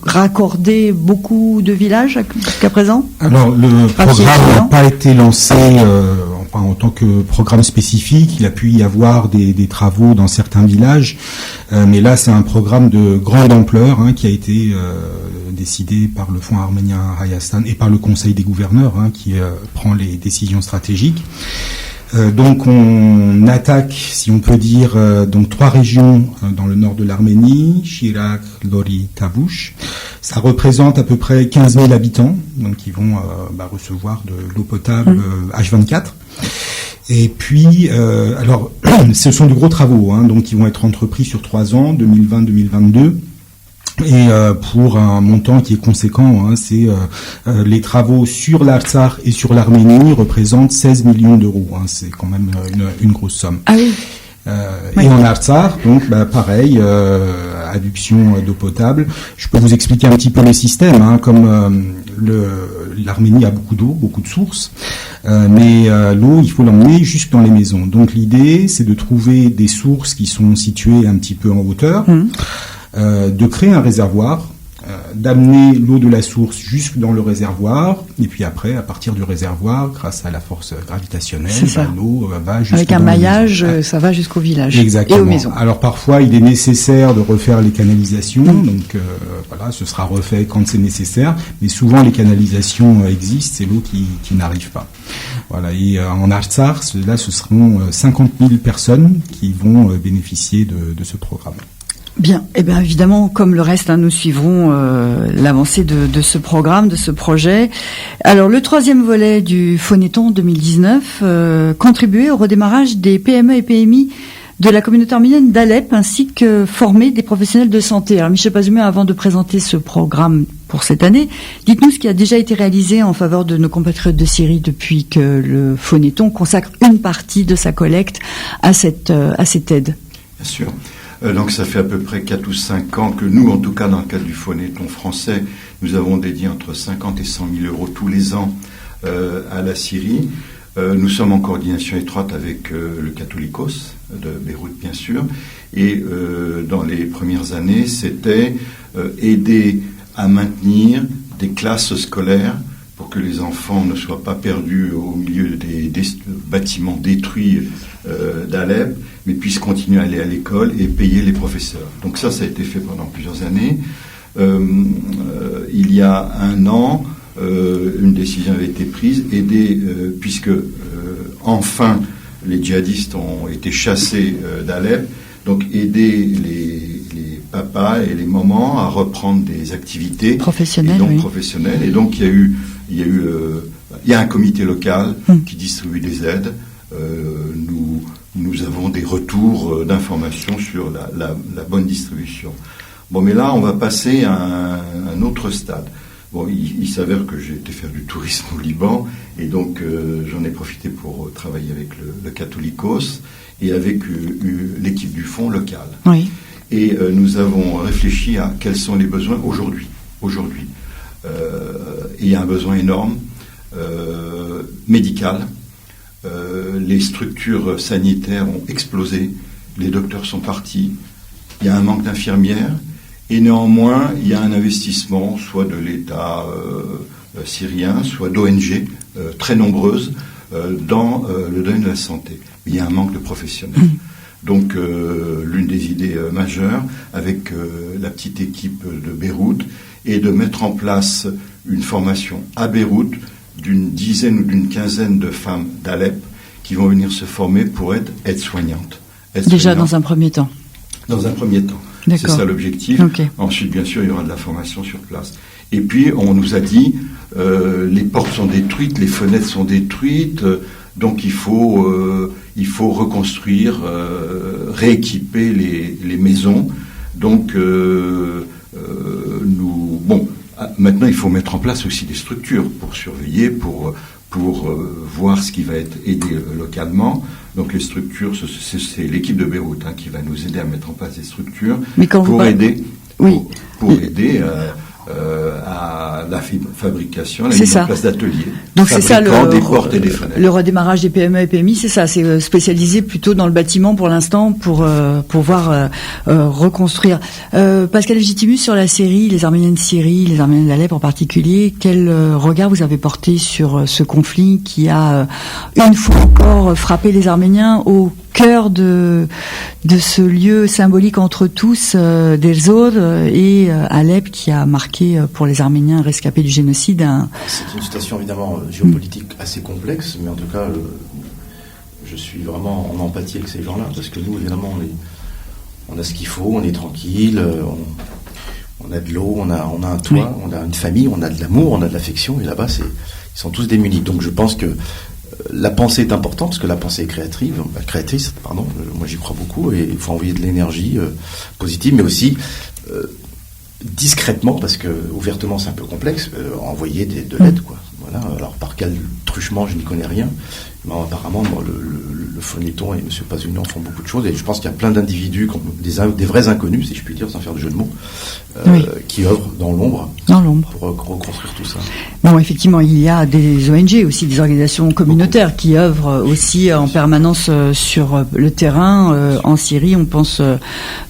raccorder beaucoup de villages jusqu'à présent. Alors, le programme n'a pas été lancé en tant que programme spécifique, il a pu y avoir des travaux dans certains villages, mais là c'est un programme de grande ampleur qui a été décidé par le Fonds arménien Hayastan et par le Conseil des gouverneurs qui prend les décisions stratégiques. Donc on attaque, si on peut dire, donc 3 régions dans le nord de l'Arménie, Chirac, Lori, Tabouche. Ça représente à peu près 15 000 habitants, donc qui vont recevoir de l'eau potable H24. Et puis, alors, ce sont de gros travaux, donc qui vont être entrepris sur 3 ans, 2020-2022. Et pour un montant qui est conséquent, c'est les travaux sur l'Artsakh et sur l'Arménie représentent 16 millions d'euros. C'est quand même une grosse somme. Ah oui. Oui. Et en Artsakh, donc pareil, adduction d'eau potable. Je peux vous expliquer un petit peu le système, comme l'Arménie a beaucoup d'eau, beaucoup de sources, mais l'eau, il faut l'emmener jusque dans les maisons. Donc l'idée, c'est de trouver des sources qui sont situées un petit peu en hauteur. De créer un réservoir, d'amener l'eau de la source jusque dans le réservoir, et puis après, à partir du réservoir, grâce à la force gravitationnelle, l'eau va jusqu'au avec un maillage, ça va jusqu'au village. Exactement. Et aux maisons. Alors parfois, il est nécessaire de refaire les canalisations, donc voilà, ce sera refait quand c'est nécessaire, mais souvent les canalisations existent, c'est l'eau qui n'arrive pas. Voilà, et en Artsakh, là, ce seront 50 000 personnes qui vont bénéficier de ce programme. Bien, et bien évidemment, comme le reste, nous suivrons l'avancée de ce programme, de ce projet. Alors, le 3e volet du Phonéton 2019 contribuer au redémarrage des PME et PMI de la communauté arménienne d'Alep, ainsi que former des professionnels de santé. Alors, Michel Pazumet, avant de présenter ce programme pour cette année, dites-nous ce qui a déjà été réalisé en faveur de nos compatriotes de Syrie depuis que le Phonéton consacre une partie de sa collecte à cette aide. Bien sûr. Donc ça fait à peu près 4 ou 5 ans que nous, en tout cas dans le cadre du Phonéton français, nous avons dédié entre 50 et 100 000 euros tous les ans à la Syrie. Nous sommes en coordination étroite avec le Catholicos de Beyrouth, bien sûr. Et dans les premières années, c'était aider à maintenir des classes scolaires pour que les enfants ne soient pas perdus au milieu des bâtiments détruits d'Alep, mais puissent continuer à aller à l'école et payer les professeurs. Donc ça a été fait pendant plusieurs années. Il y a un an, une décision avait été prise, puisque enfin les djihadistes ont été chassés d'Alep, donc aider les papas et les mamans à reprendre des activités professionnelles. Professionnelles. Et donc il y a un comité local qui distribue des aides. Nous avons des retours d'informations sur la bonne distribution. Bon, mais là, on va passer à un autre stade. Bon, il s'avère que j'ai été faire du tourisme au Liban, et donc j'en ai profité pour travailler avec le Catholicos et avec l'équipe du fonds local. Oui. Et nous avons réfléchi à quels sont les besoins aujourd'hui. Il y a un besoin énorme, médical. Les structures sanitaires ont explosé, les docteurs sont partis, il y a un manque d'infirmières, et néanmoins, il y a un investissement, soit de l'État syrien, soit d'ONG, très nombreuses, dans le domaine de la santé. Il y a un manque de professionnels. Donc, l'une des idées majeures, avec la petite équipe de Beyrouth, est de mettre en place une formation à Beyrouth d'une dizaine ou d'une quinzaine de femmes d'Alep qui vont venir se former pour être aides-soignantes. Déjà dans un premier temps. Dans un premier temps. D'accord. C'est ça l'objectif. Okay. Ensuite, bien sûr, il y aura de la formation sur place. Et puis, on nous a dit, les portes sont détruites, les fenêtres sont détruites, donc il faut reconstruire, rééquiper les maisons. Donc, maintenant, il faut mettre en place aussi des structures pour surveiller, pour voir ce qui va être aidé localement. Donc les structures, c'est l'équipe de Beyrouth qui va nous aider à mettre en place des structures pour aider à la fabrication, la C'est mise ça. en place d'ateliers. Donc c'est ça des portes et des fenêtres. le redémarrage des PME et PMI, c'est ça, c'est spécialisé plutôt dans le bâtiment pour l'instant pour pouvoir reconstruire. Pascal Légitimus, sur la Syrie, les Arméniens de Syrie, les Arméniens d'Alep en particulier, quel regard vous avez porté sur ce conflit qui a une fois encore frappé les Arméniens au cœur de ce lieu symbolique entre tous d'El-Zor et Alep, qui a marqué pour les Arméniens rescapés du génocide C'est une situation évidemment géopolitique assez complexe, mais en tout cas, je suis vraiment en empathie avec ces gens-là, parce que nous, évidemment, on a ce qu'il faut, on est tranquille, on a de l'eau, on a un toit, on a une famille, on a de l'amour, on a de l'affection, et là-bas, ils sont tous démunis. Donc je pense que la pensée est importante, parce que la pensée est créatrice, moi j'y crois beaucoup, et il faut envoyer de l'énergie positive, mais aussi discrètement, parce que ouvertement c'est un peu complexe, envoyer de l'aide, quoi. Voilà. Alors par quel truchement, je n'y connais rien, mais apparemment le Phonéton et M. Pasolini font beaucoup de choses, et je pense qu'il y a plein d'individus, des vrais inconnus, si je puis dire, sans faire de jeu de mots, qui œuvrent dans l'ombre pour reconstruire tout ça. Bon, effectivement, il y a des ONG aussi, des organisations communautaires qui œuvrent aussi en permanence sur le terrain en Syrie. On pense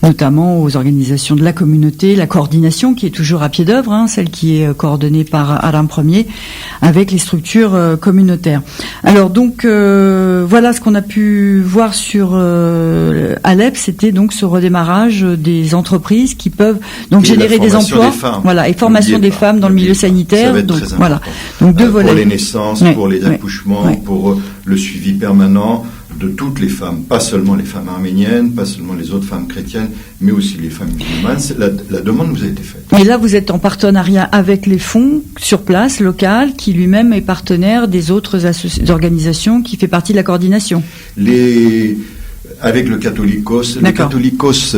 notamment aux organisations de la communauté, la coordination qui est toujours à pied d'œuvre, celle qui est coordonnée par Aram Ier avec les structures communautaires. Alors donc voilà ce qu'on a pu voir sur Alep, c'était donc ce redémarrage des entreprises qui peuvent donc générer des emplois, et formation des femmes dans le milieu sanitaire. Donc voilà, donc deux volets. Pour les naissances, pour les accouchements, pour le suivi permanent de toutes les femmes, pas seulement les femmes arméniennes, pas seulement les autres femmes chrétiennes, mais aussi les femmes musulmanes. La demande nous a été faite. Et là, vous êtes en partenariat avec les fonds sur place, local, qui lui-même est partenaire des autres organisations qui fait partie de la coordination. Avec le Catholicos, le Catholicos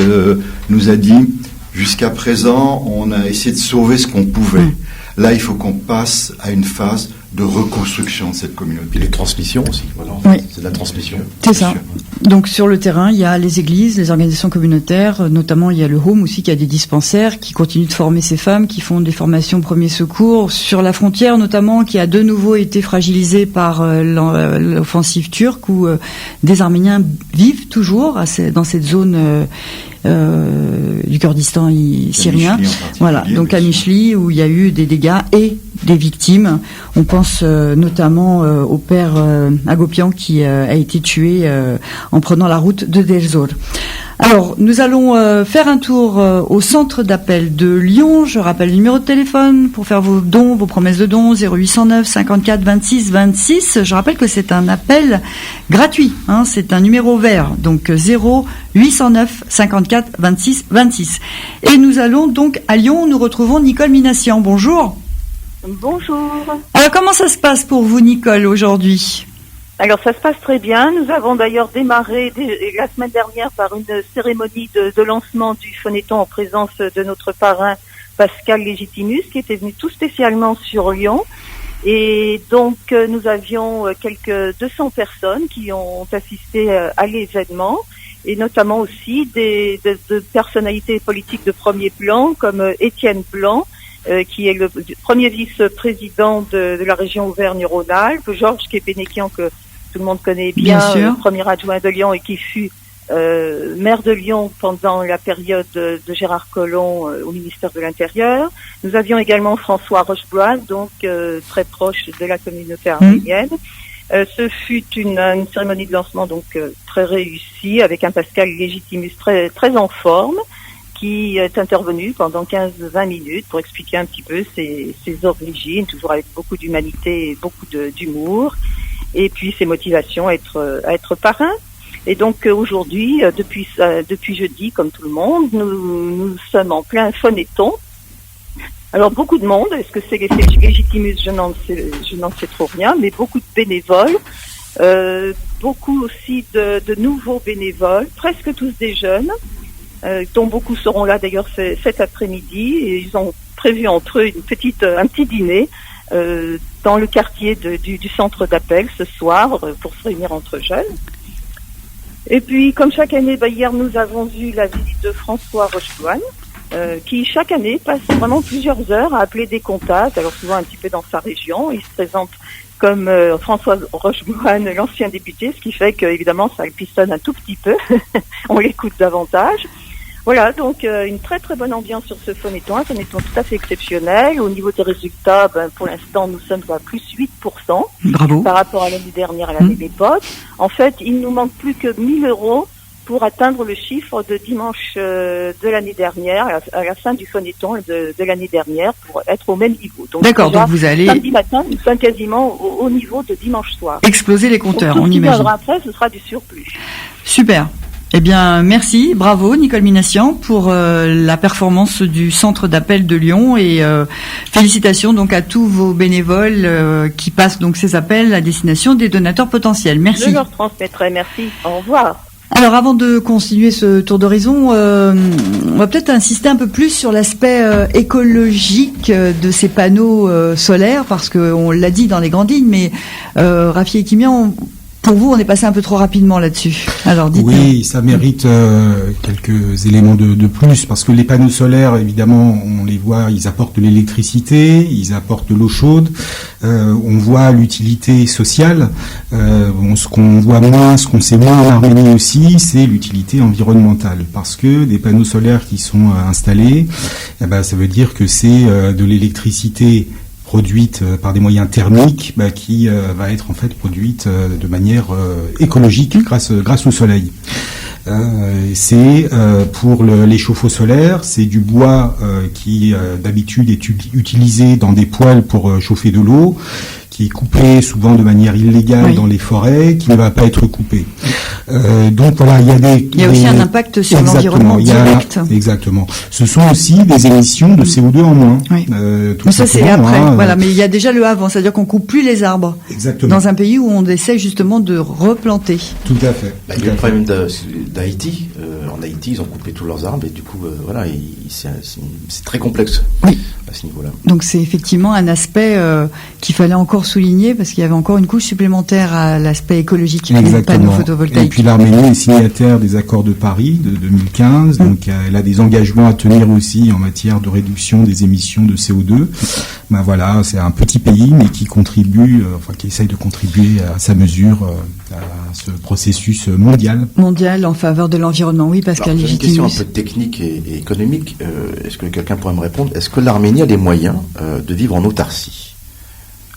nous a dit, jusqu'à présent, on a essayé de sauver ce qu'on pouvait. Là, il faut qu'on passe à une phase de reconstruction de cette communauté. Et les transmissions aussi, voilà. C'est de la transmission. C'est ça. Donc sur le terrain, il y a les églises, les organisations communautaires, notamment il y a le Home aussi qui a des dispensaires qui continuent de former ces femmes, qui font des formations premiers secours sur la frontière notamment, qui a de nouveau été fragilisée par l'offensive turque où des Arméniens vivent toujours dans cette zone du Kurdistan syrien. Voilà, donc à Michli où il y a eu des dégâts et des victimes. On pense notamment au père Agopian qui a été tué en prenant la route de Del-Zor. Alors, nous allons faire un tour au centre d'appel de Lyon. Je rappelle le numéro de téléphone pour faire vos dons, vos promesses de dons, 0809 54 26 26. Je rappelle que c'est un appel gratuit, c'est un numéro vert, donc 0809 54 26 26. Et nous allons donc à Lyon, nous retrouvons Nicole Minassian. Bonjour. Bonjour. Alors, comment ça se passe pour vous, Nicole, aujourd'hui ? Alors, ça se passe très bien. Nous avons d'ailleurs démarré la semaine dernière par une cérémonie de lancement du Phonéton en présence de notre parrain Pascal Légitimus, qui était venu tout spécialement sur Lyon. Et donc, nous avions quelques 200 personnes qui ont assisté à l'événement, et notamment aussi de personnalités politiques de premier plan, comme Étienne Blanc, qui est le premier vice-président de la région Auvergne-Rhône-Alpes, Georges Kepenekian, que tout le monde connaît bien premier adjoint de Lyon et qui fut maire de Lyon pendant la période de Gérard Collomb au ministère de l'Intérieur. Nous avions également François Rocheboise, donc très proche de la communauté arménienne. Ce fut une cérémonie de lancement donc très réussie, avec un Pascal Légitimus très, très en forme, qui est intervenu pendant 15-20 minutes pour expliquer un petit peu ses origines, toujours avec beaucoup d'humanité et beaucoup d'humour, et puis ses motivations à être parrain. Et donc aujourd'hui, depuis jeudi, comme tout le monde, nous sommes en plein Phonéton. Alors beaucoup de monde, est-ce que c'est l'effet Légitimus, je n'en sais trop rien, mais beaucoup de bénévoles, beaucoup aussi de nouveaux bénévoles, presque tous des jeunes, dont beaucoup seront là d'ailleurs cet après-midi, et ils ont prévu entre eux un petit dîner dans le quartier du centre d'appel ce soir pour se réunir entre jeunes. Et puis comme chaque année, hier nous avons eu la visite de François Rocheboine, qui chaque année passe vraiment plusieurs heures à appeler des contacts, alors souvent un petit peu dans sa région. Il se présente comme Françoise Rocheboine, l'ancien député, ce qui fait que évidemment ça le pistonne un tout petit peu. On l'écoute davantage. Voilà, donc une très très bonne ambiance sur ce phonéton, un phonéton tout à fait exceptionnel. Au niveau des résultats, pour l'instant nous sommes à plus 8%. Bravo. Par rapport à l'année dernière, à l'année des potes. En fait, il nous manque plus que 1 000 € pour atteindre le chiffre de dimanche de l'année dernière, à la fin du phonéton de l'année dernière, pour être au même niveau. Donc, d'accord, donc vous allez samedi matin, nous sommes quasiment au niveau de dimanche soir. exploser les compteurs, Donc, on imagine. Tout ce qui viendra après, ce sera du surplus. Super. Eh bien, merci, bravo Nicole Minassian pour la performance du centre d'appel de Lyon et félicitations donc à tous vos bénévoles qui passent donc ces appels à destination des donateurs potentiels. Merci. Je leur transmettrai, merci. Au revoir. Alors avant de continuer ce tour d'horizon, on va peut-être insister un peu plus sur l'aspect écologique de ces panneaux solaires parce qu'on l'a dit dans les grandes lignes, mais Rafi et Kimian, pour vous, on est passé un peu trop rapidement là-dessus. Alors, dites-nous. Oui, ça mérite quelques éléments de plus, parce que les panneaux solaires, évidemment, on les voit, ils apportent de l'électricité, ils apportent de l'eau chaude, on voit l'utilité sociale, ce qu'on voit moins, ce qu'on sait moins en Arménie aussi, c'est l'utilité environnementale, parce que des panneaux solaires qui sont installés, ça veut dire que c'est de l'électricité produite par des moyens thermiques qui va être en fait produite de manière écologique grâce au soleil. C'est pour les chauffe-eau solaires, c'est du bois qui d'habitude est utilisé dans des poêles pour chauffer de l'eau, qui est coupé souvent de manière illégale dans les forêts, qui ne va pas être coupé. Donc voilà, il y a aussi un impact sur l'environnement direct. Exactement. Ce sont aussi des émissions de CO2 en moins. Oui. Mais ça c'est après. Voilà, mais il y a déjà le avant, c'est-à-dire qu'on coupe plus les arbres. Exactement. Dans un pays où on essaie justement de replanter. Tout à fait. Il y a le problème d'Haïti. En Haïti, ils ont coupé tous leurs arbres et du coup, c'est très complexe à ce niveau-là. Donc c'est effectivement un aspect qu'il fallait encore souligner parce qu'il y avait encore une couche supplémentaire à l'aspect écologique des panneaux photovoltaïques. Et puis l'Arménie est signataire des accords de Paris de 2015, donc elle a des engagements à tenir aussi en matière de réduction des émissions de CO2. Voilà, c'est un petit pays mais qui contribue, qui essaye de contribuer à sa mesure à ce processus mondial en faveur de l'environnement. Oui, Pascal Légitimus. J'ai une question un peu technique et économique. Est-ce que quelqu'un pourrait me répondre? Est-ce que l'Arménie a les moyens de vivre en autarcie?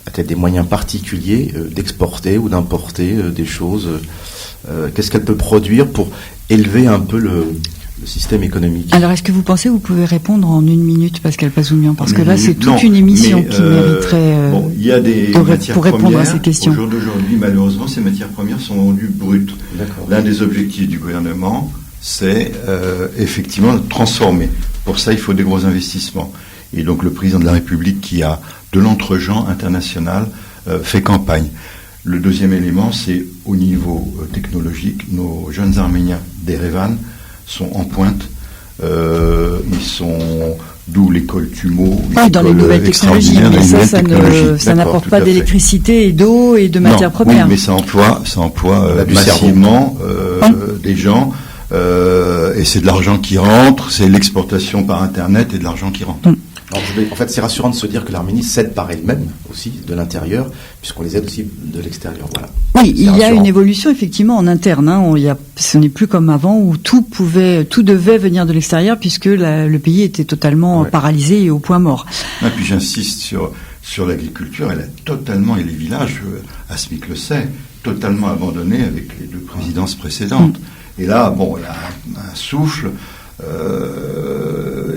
A-t-elle des moyens particuliers d'exporter ou d'importer des choses? Qu'est-ce qu'elle peut produire pour élever un peu le système économique? Alors, est-ce que vous pensez vous pouvez répondre en 1 minute, Pascal Pazoumian? Parce que là, c'est toute une émission qui mériterait il y a des matières pour répondre premières, à ces questions. Au jour d'aujourd'hui, malheureusement, ces matières premières sont vendues brutes. L'un des objectifs du gouvernement, c'est effectivement de transformer. Pour ça, il faut des gros investissements. Et donc, le président de la République, qui a de l'entre-gens international, fait campagne. Le deuxième élément, c'est au niveau technologique, nos jeunes Arméniens d'Erevan sont en pointe. Ils sont d'où l'école TUMO. Dans les nouvelles technologies, mais ça n'apporte pas d'électricité et d'eau et de matières premières. Oui, mais ça emploie massivement des gens. Et c'est de l'argent qui rentre, c'est l'exportation par Internet et de l'argent qui rentre. Alors, en fait, c'est rassurant de se dire que l'Arménie s'aide par elle-même aussi de l'intérieur, puisqu'on les aide aussi de l'extérieur. Voilà. Oui, il y a une évolution effectivement en interne. Ce n'est plus comme avant où tout devait venir de l'extérieur, puisque le pays était totalement paralysé et au point mort. Et puis j'insiste sur l'agriculture, elle a totalement, et les villages, Asmic le sait, totalement abandonné avec les 2 présidences précédentes. Et là, il y a un souffle.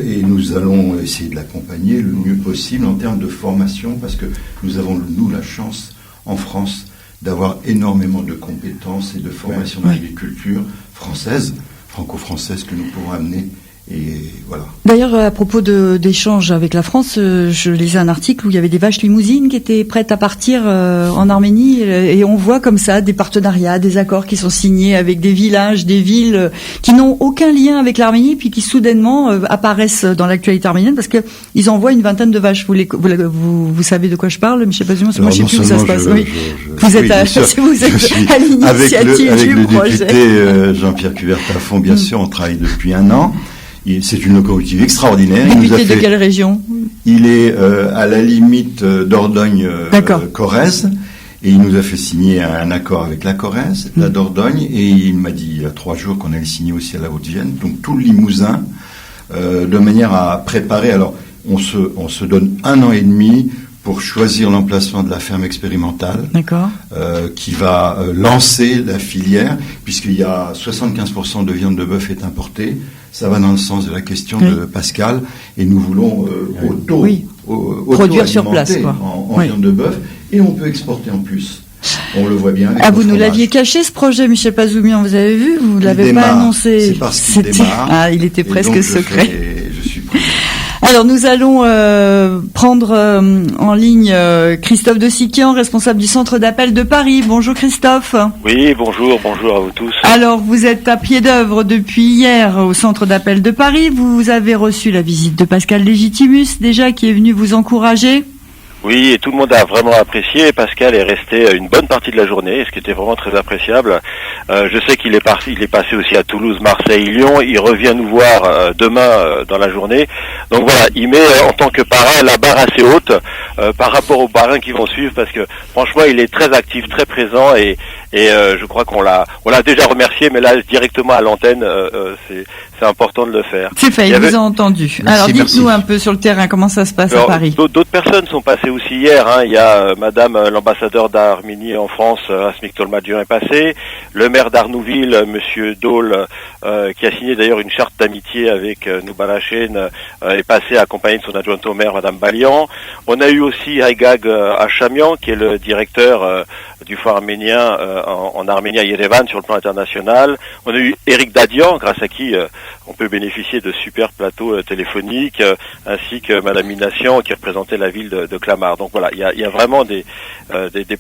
Et nous allons essayer de l'accompagner le mieux possible en termes de formation, parce que nous avons, la chance en France d'avoir énormément de compétences et de formation dans l'agriculture française, franco-française, que nous pourrons amener. Et voilà. D'ailleurs, à propos d'échanges avec la France, je lisais un article où il y avait des vaches limousines qui étaient prêtes à partir en Arménie, et on voit comme ça des partenariats, des accords qui sont signés avec des villages, des villes qui n'ont aucun lien avec l'Arménie, puis qui soudainement apparaissent dans l'actualité arménienne parce que ils envoient une vingtaine de vaches. Vous savez de quoi je parle, mais je sais pas, moi je sais plus où ça se passe. Vous êtes à l'initiative avec du le projet. député Jean-Pierre Coubertin-Fond, bien sûr, on travaille depuis 1 an. C'est une locomotive extraordinaire. Député de quelle région? Il est à la limite Dordogne-Corrèze. Et il nous a fait signer un accord avec la Corrèze, la Dordogne, et il m'a dit il y a 3 jours qu'on allait signer aussi à la Haute-Vienne, donc tout le Limousin, de manière à préparer. Alors, on se donne 1 an et demi pour choisir l'emplacement de la ferme expérimentale, qui va lancer la filière, puisqu'il y a 75% de viande de bœuf est importée. Ça va dans le sens de la question de Pascal, et nous voulons produire sur place, quoi. en viande de bœuf, et on peut exporter en plus. On le voit bien. Vous nous l'aviez caché, ce projet, Michel Pazoumian, vous avez vu, vous ne l'avez pas annoncé. C'est parce qu'il démarre. Il était presque secret. Je suis prêt. Alors nous allons prendre en ligne Christophe de Siquian, responsable du centre d'appel de Paris. Bonjour Christophe. Oui, bonjour à vous tous. Alors vous êtes à pied d'œuvre depuis hier au centre d'appel de Paris. Vous avez reçu la visite de Pascal Légitimus déjà, qui est venu vous encourager. Oui, et tout le monde a vraiment apprécié. Pascal est resté une bonne partie de la journée, ce qui était vraiment très appréciable. Je sais qu'il est parti, il est passé aussi à Toulouse, Marseille, Lyon. Il revient nous voir demain dans la journée. Donc voilà, il met en tant que parrain la barre assez haute par rapport aux parrains qui vont suivre, parce que franchement, il est très actif, très présent, et je crois qu'on l'a déjà remercié, mais là directement à l'antenne, c'est important de le faire. C'est fait, il vous a entendu. Alors dites-nous un peu sur le terrain comment ça se passe à Paris. D'autres personnes sont passées aussi hier. Il y a Madame l'ambassadeur d'Arménie en France, Asmik Tolmadian, est passé. Le maire d'Arnouville, Monsieur Dole, qui a signé d'ailleurs une charte d'amitié avec Noubalachen, est passé accompagné de son adjointe au maire, Madame Balian. On a eu aussi Haïgag Hachamian, qui est le directeur du foire arménien en Arménie à Yerevan sur le plan international. On a eu Éric Dadian, grâce à qui on peut bénéficier de super plateaux téléphoniques, ainsi que Madame Minassian, qui représentait la ville de Clamart. Donc voilà, il y a vraiment des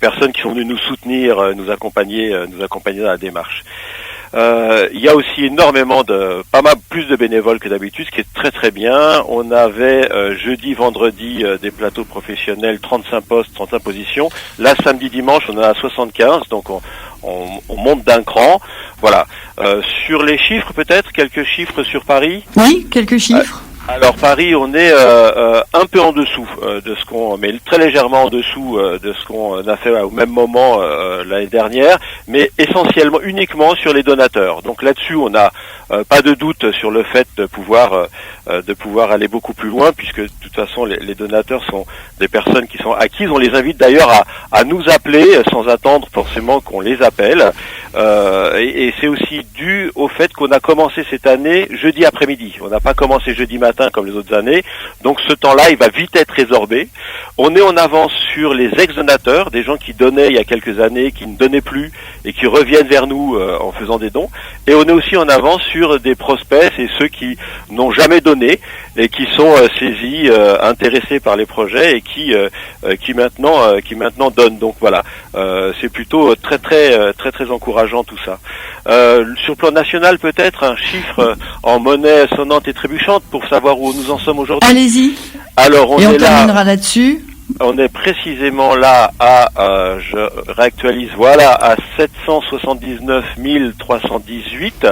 personnes qui sont venues nous soutenir, nous accompagner dans la démarche. Il y a aussi énormément pas mal plus de bénévoles que d'habitude, ce qui est très très bien. On avait jeudi, vendredi des plateaux professionnels, 35 postes, 35 positions. Là, samedi, dimanche, on en a 75, donc on monte d'un cran. Voilà. Sur les chiffres, peut-être, quelques chiffres sur Paris. Oui, quelques chiffres. Alors Paris, on est un peu en dessous mais très légèrement en dessous de ce qu'on a fait au même moment l'année dernière, mais essentiellement uniquement sur les donateurs. Donc là-dessus, on n'a pas de doute sur le fait de pouvoir aller beaucoup plus loin, puisque de toute façon les donateurs sont des personnes qui sont acquises. On les invite d'ailleurs à nous appeler sans attendre forcément qu'on les appelle. Et c'est aussi dû au fait qu'on a commencé cette année jeudi après-midi. On n'a pas commencé jeudi matin comme les autres années. Donc ce temps-là, il va vite être résorbé. On est en avance sur les ex-donateurs, des gens qui donnaient il y a quelques années, qui ne donnaient plus et qui reviennent vers nous en faisant des dons. Et on est aussi en avance sur des prospects, et ceux qui n'ont jamais donné et qui sont saisis, intéressés par les projets et qui maintenant donnent. Donc voilà, c'est plutôt très encourageant tout ça. Sur le plan national, peut-être un chiffre en monnaie sonnante et trébuchante pour savoir où nous en sommes aujourd'hui. Allez-y. Alors on terminera là-dessus. On est précisément là je réactualise, à 779 318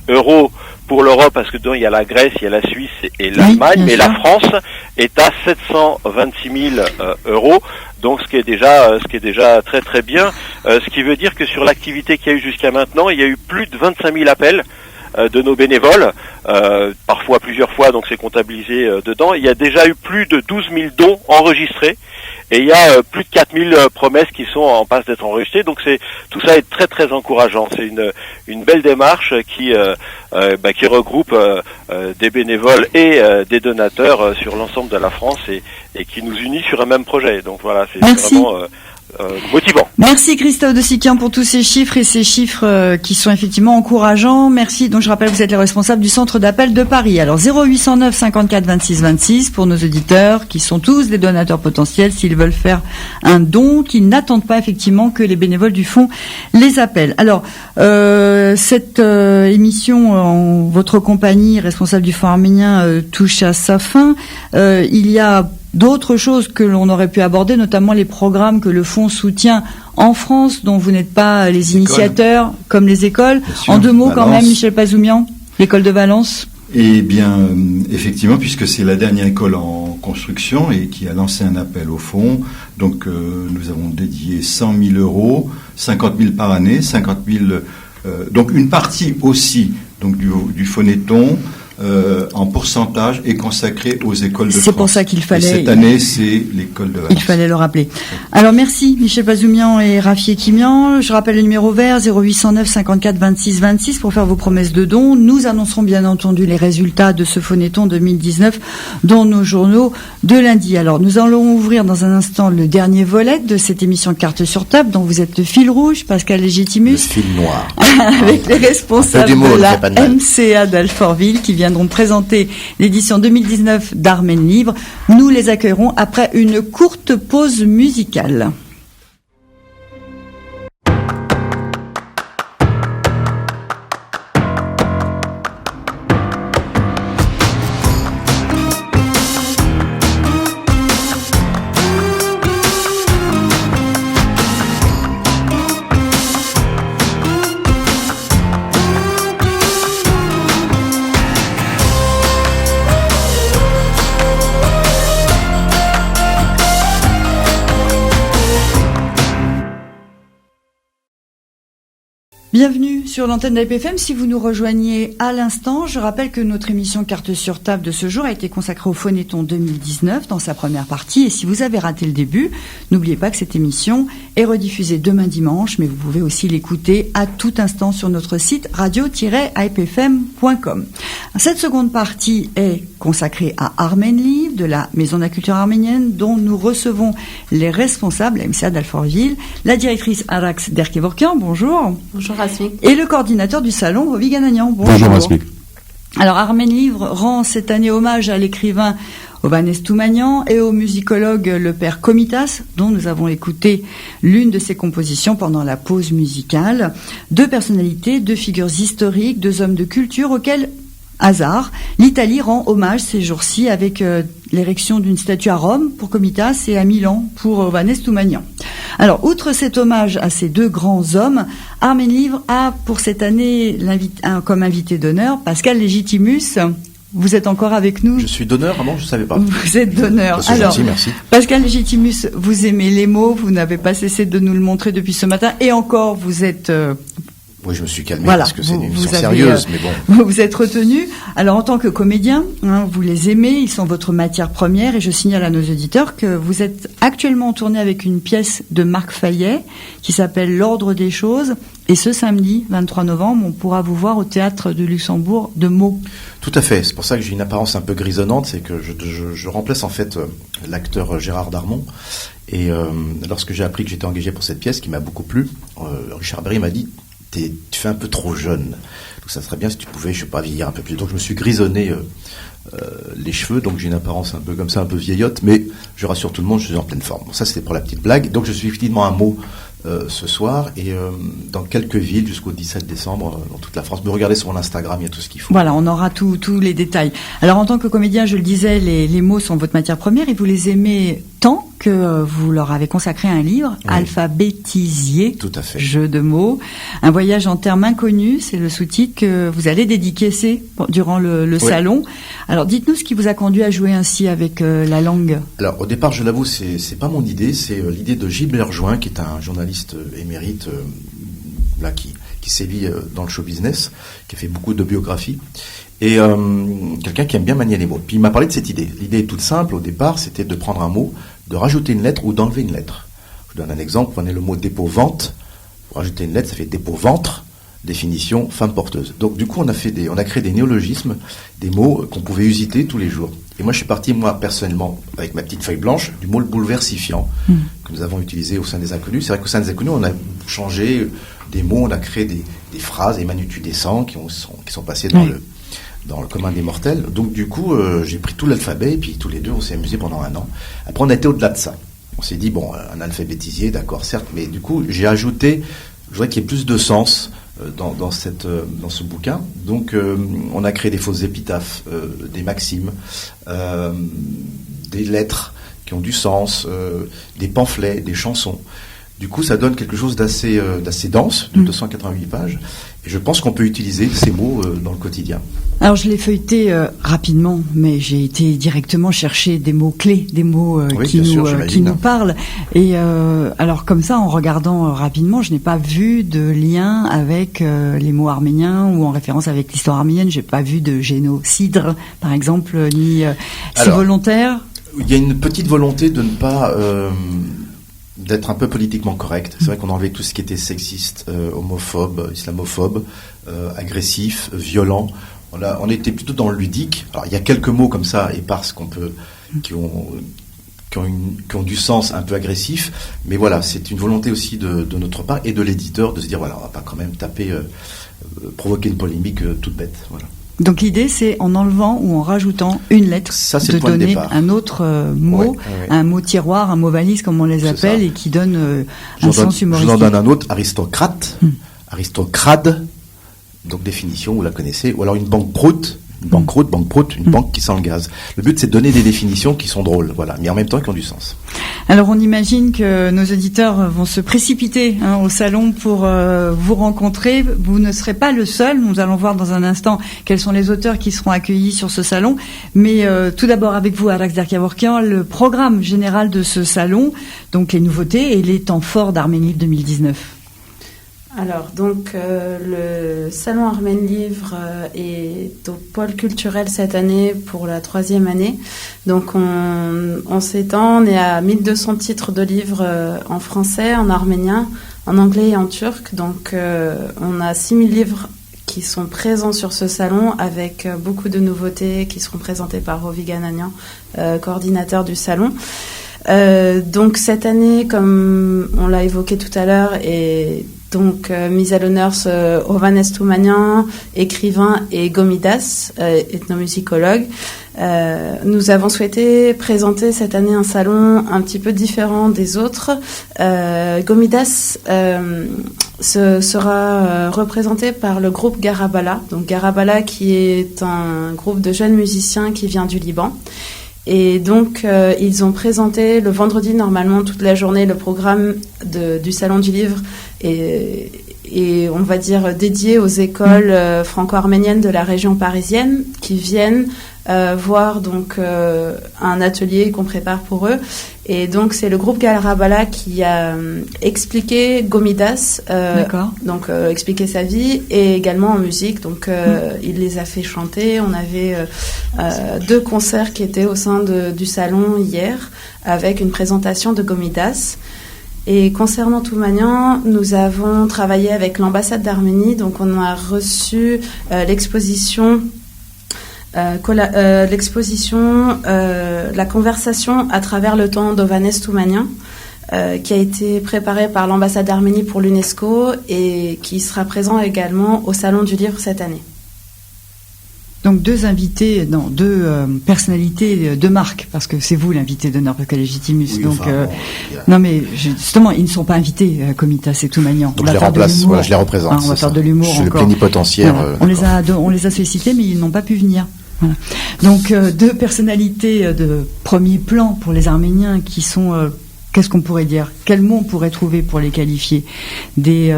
euros pour l'Europe, parce que dedans il y a la Grèce, il y a la Suisse et l'Allemagne, mais la France est à 726 000 euros. Donc ce qui est déjà très très bien, ce qui veut dire que sur l'activité qu'il y a eu jusqu'à maintenant, il y a eu plus de 25 000 appels de nos bénévoles, parfois plusieurs fois, donc c'est comptabilisé dedans. Il y a déjà eu plus de 12 000 dons enregistrés, et il y a plus de 4 000 promesses qui sont en passe d'être enregistrées. Donc tout ça est très très encourageant. C'est une belle démarche qui regroupe des bénévoles et des donateurs sur l'ensemble de la France, et qui nous unit sur un même projet. Donc voilà, c'est vraiment motivant. Merci Christophe de Siquian pour tous ces chiffres, et ces chiffres qui sont effectivement encourageants. Merci. Donc je rappelle, vous êtes les responsables du centre d'appel de Paris. Alors 0809 54 26 26 pour nos auditeurs qui sont tous des donateurs potentiels, s'ils veulent faire un don, qui n'attendent pas effectivement que les bénévoles du fonds les appellent. Alors cette émission en votre compagnie, responsable du fonds arménien, touche à sa fin. Il y a d'autres choses que l'on aurait pu aborder, notamment les programmes que le fonds soutient en France, dont vous n'êtes pas les initiateurs, comme les écoles. En 2 mots, Valence. Quand même, Michel Pazoumian, l'école de Valence. Eh bien, effectivement, puisque c'est la dernière école en construction et qui a lancé un appel au fonds, donc nous avons dédié 100 000 euros, 50 000 par année, 50 000, donc une partie aussi donc du Phonéton en pourcentage est consacrée aux écoles de France. C'est pour ça qu'il fallait... Et cette année, c'est l'école de Valence. Il fallait le rappeler. Alors merci Michel Bazoumian et Rafi Kimian. Je rappelle le numéro vert 0809 54 26 26 pour faire vos promesses de dons. Nous annoncerons bien entendu les résultats de ce Phonéton 2019 dans nos journaux de lundi. Alors nous allons ouvrir dans un instant le dernier volet de cette émission Carte sur table dont vous êtes le fil rouge, Pascal Légitimus. Le fil noir. Avec les responsables d'humour, de la ça fait pas de mal. MCA d'Alfortville qui viendront présenter l'édition 2019 d'Armen Livre. Nous les accueillerons après une courte pause musicale. Bienvenue sur l'antenne d'APFM. Si vous nous rejoignez à l'instant, je rappelle que notre émission Carte sur table de ce jour a été consacrée au Phonéton 2019 dans sa première partie. Et si vous avez raté le début, n'oubliez pas que cette émission est rediffusée demain dimanche, mais vous pouvez aussi l'écouter à tout instant sur notre site radio-apfm.com. Cette seconde partie est consacrée à Armen Livre, de la Maison de la Culture Arménienne, dont nous recevons les responsables, la MCA d'Alfortville, la directrice Arax Derkevorkian, bonjour. Bonjour Rasmik. Et le coordinateur du salon, Rovi Ganagnan. Bonjour Rasmik. Alors Armen Livre rend cette année hommage à l'écrivain Ovanes Toumanian et au musicologue le père Komitas, dont nous avons écouté l'une de ses compositions pendant la pause musicale. Deux personnalités, deux figures historiques, deux hommes de culture auxquels, hasard, l'Italie rend hommage ces jours-ci avec l'érection d'une statue à Rome pour Komitas et à Milan pour Ovanes Toumanian. Alors, outre cet hommage à ces deux grands hommes, Armen Livre a pour cette année comme invité d'honneur Pascal Légitimus. Vous êtes encore avec nous? Je suis donneur, avant je ne savais pas. Vous êtes donneur. C'est Alors, gentil, merci. Pascal Légitimus, vous aimez les mots, vous n'avez pas cessé de nous le montrer depuis ce matin, et encore, vous êtes... Oui, je me suis calmé voilà, parce que c'est une émission avez, sérieuse, mais bon. Vous vous êtes retenu. Alors, en tant que comédien, vous les aimez, ils sont votre matière première, et je signale à nos auditeurs que vous êtes actuellement en tournée avec une pièce de Marc Fayet qui s'appelle L'Ordre des choses, et ce samedi, 23 novembre, on pourra vous voir au Théâtre de Luxembourg de Meaux. Tout à fait, c'est pour ça que j'ai une apparence un peu grisonnante, c'est que je remplace en fait l'acteur Gérard Darmon, et lorsque j'ai appris que j'étais engagé pour cette pièce, qui m'a beaucoup plu, Richard Berry m'a dit « Tu fais un peu trop jeune, donc ça serait bien si tu pouvais, je sais pas, vieillir un peu plus ». Donc je me suis grisonné les cheveux, donc j'ai une apparence un peu comme ça, un peu vieillotte, mais je rassure tout le monde, je suis en pleine forme. Bon, ça c'était pour la petite blague, donc je suis effectivement à Meaux ce soir, et dans quelques villes jusqu'au 17 décembre dans toute la France. Mais regardez sur mon Instagram, il y a tout ce qu'il faut. Voilà, on aura tous les détails. Alors en tant que comédien, je le disais, les mots sont votre matière première et vous les aimez tant que vous leur avez consacré un livre, oui. Alphabétisier, tout à fait. Jeu de mots, un voyage en termes inconnus, c'est le sous-titre que vous allez dédicacer durant le oui. salon. Alors dites-nous ce qui vous a conduit à jouer ainsi avec la langue. Alors au départ, je l'avoue, c'est pas mon idée, c'est l'idée de Gilles Berjoin, qui est un journaliste émérite là qui sévit dans le show business, qui a fait beaucoup de biographies, et quelqu'un qui aime bien manier les mots. Puis il m'a parlé de cette idée. L'idée est toute simple au départ, c'était de prendre un mot, de rajouter une lettre ou d'enlever une lettre. Je vous donne un exemple, prenez le mot dépôt-vente, vous rajoutez une lettre, ça fait dépôt-ventre, définition femme porteuse. Donc du coup on a créé des néologismes, des mots qu'on pouvait usiter tous les jours. Et moi je suis parti, moi personnellement, avec ma petite feuille blanche, du mot le bouleversifiant, que nous avons utilisé au sein des Inconnus. C'est vrai qu'au sein des Inconnus, on a changé des mots, on a créé des phrases, des manutudescents qui sont passés dans le commun des mortels. Donc du coup, j'ai pris tout l'alphabet, et puis tous les deux, on s'est amusés pendant 1 an. Après, on a été au-delà de ça. On s'est dit, bon, un alphabétisier, d'accord, certes, mais du coup, j'ai ajouté, je voudrais qu'il y ait plus de sens dans ce bouquin. Donc, on a créé des fausses épitaphes, des maximes, des lettres qui ont du sens, des pamphlets, des chansons. Du coup, ça donne quelque chose d'assez dense, de 288 pages. Et je pense qu'on peut utiliser ces mots dans le quotidien. Alors je l'ai feuilleté rapidement, mais j'ai été directement chercher des mots clés, des mots qui nous parlent. Et alors comme ça, en regardant rapidement, je n'ai pas vu de lien avec les mots arméniens ou en référence avec l'histoire arménienne. J'ai pas vu de génocide, par exemple, ni si volontaire. Il y a une petite volonté de ne pas d'être un peu politiquement correct. C'est vrai qu'on a enlevé tout ce qui était sexiste, homophobe, islamophobe, agressif, violent. On était plutôt dans le ludique. Alors il y a quelques mots comme ça éparses qui ont du sens un peu agressif, mais voilà, c'est une volonté aussi de notre part et de l'éditeur de se dire voilà, on va pas quand même provoquer une polémique toute bête. Voilà. Donc l'idée, c'est en enlevant ou en rajoutant une lettre, de donner un autre mot, un mot tiroir, un mot valise, comme on les appelle, et qui donne un sens humoristique. Je vous en donne un autre, aristocrate, aristocrade, donc définition, vous la connaissez, ou alors une banqueroute, une banque qui sent le gaz. Le but, c'est de donner des définitions qui sont drôles, voilà, mais en même temps qui ont du sens. Alors on imagine que nos auditeurs vont se précipiter au salon pour vous rencontrer. Vous ne serez pas le seul. Nous allons voir dans un instant quels sont les auteurs qui seront accueillis sur ce salon. Mais tout d'abord avec vous, Arax Derkiavorkian, le programme général de ce salon, donc les nouveautés et les temps forts d'Arménie 2019. Alors, donc, le Salon Armène Livre est au pôle culturel cette année pour la 3e année. Donc, on s'étend, on est à 1200 titres de livres en français, en arménien, en anglais et en turc. Donc, on a 6000 livres qui sont présents sur ce salon avec beaucoup de nouveautés qui seront présentées par Rovi Gananian, coordinateur du salon. Donc, cette année, comme on l'a évoqué tout à l'heure, est donc mise à l'honneur Ovanes Toumanian, écrivain, et Gomidas, ethnomusicologue. Nous avons souhaité présenter cette année un salon un petit peu différent des autres. Gomidas sera représenté par le groupe Garabala. Donc Garabala qui est un groupe de jeunes musiciens qui vient du Liban. Et donc, ils ont présenté le vendredi, normalement, toute la journée, le programme du Salon du Livre et on va dire dédié aux écoles franco-arméniennes de la région parisienne qui viennent voir donc un atelier qu'on prépare pour eux. Et donc, c'est le groupe Garabala qui a expliqué Gomidas, donc expliqué sa vie, et également en musique. Donc, il les a fait chanter. On avait 2 concerts qui étaient au sein du salon hier, avec une présentation de Gomidas. Et concernant Toumanian, nous avons travaillé avec l'ambassade d'Arménie. Donc, on a reçu l'exposition... La conversation à travers le temps d'Ovanes Toumanian, qui a été préparée par l'ambassade d'Arménie pour l'UNESCO et qui sera présent également au Salon du Livre cette année. Donc deux personnalités de marque, parce que c'est vous l'invité d'honneur, parce que Légitimus. Oui, donc, non mais justement, ils ne sont pas invités, Comitas et Toumanian. Donc je les remplace, voilà, je les représente. On va faire de l'humour encore. Je suis le plénipotentiaire. Voilà. On les a sollicités, mais ils n'ont pas pu venir. Voilà. Donc 2 personnalités de premier plan pour les Arméniens qui sont, qu'est-ce qu'on pourrait dire? Quel mot on pourrait trouver pour les qualifier? Des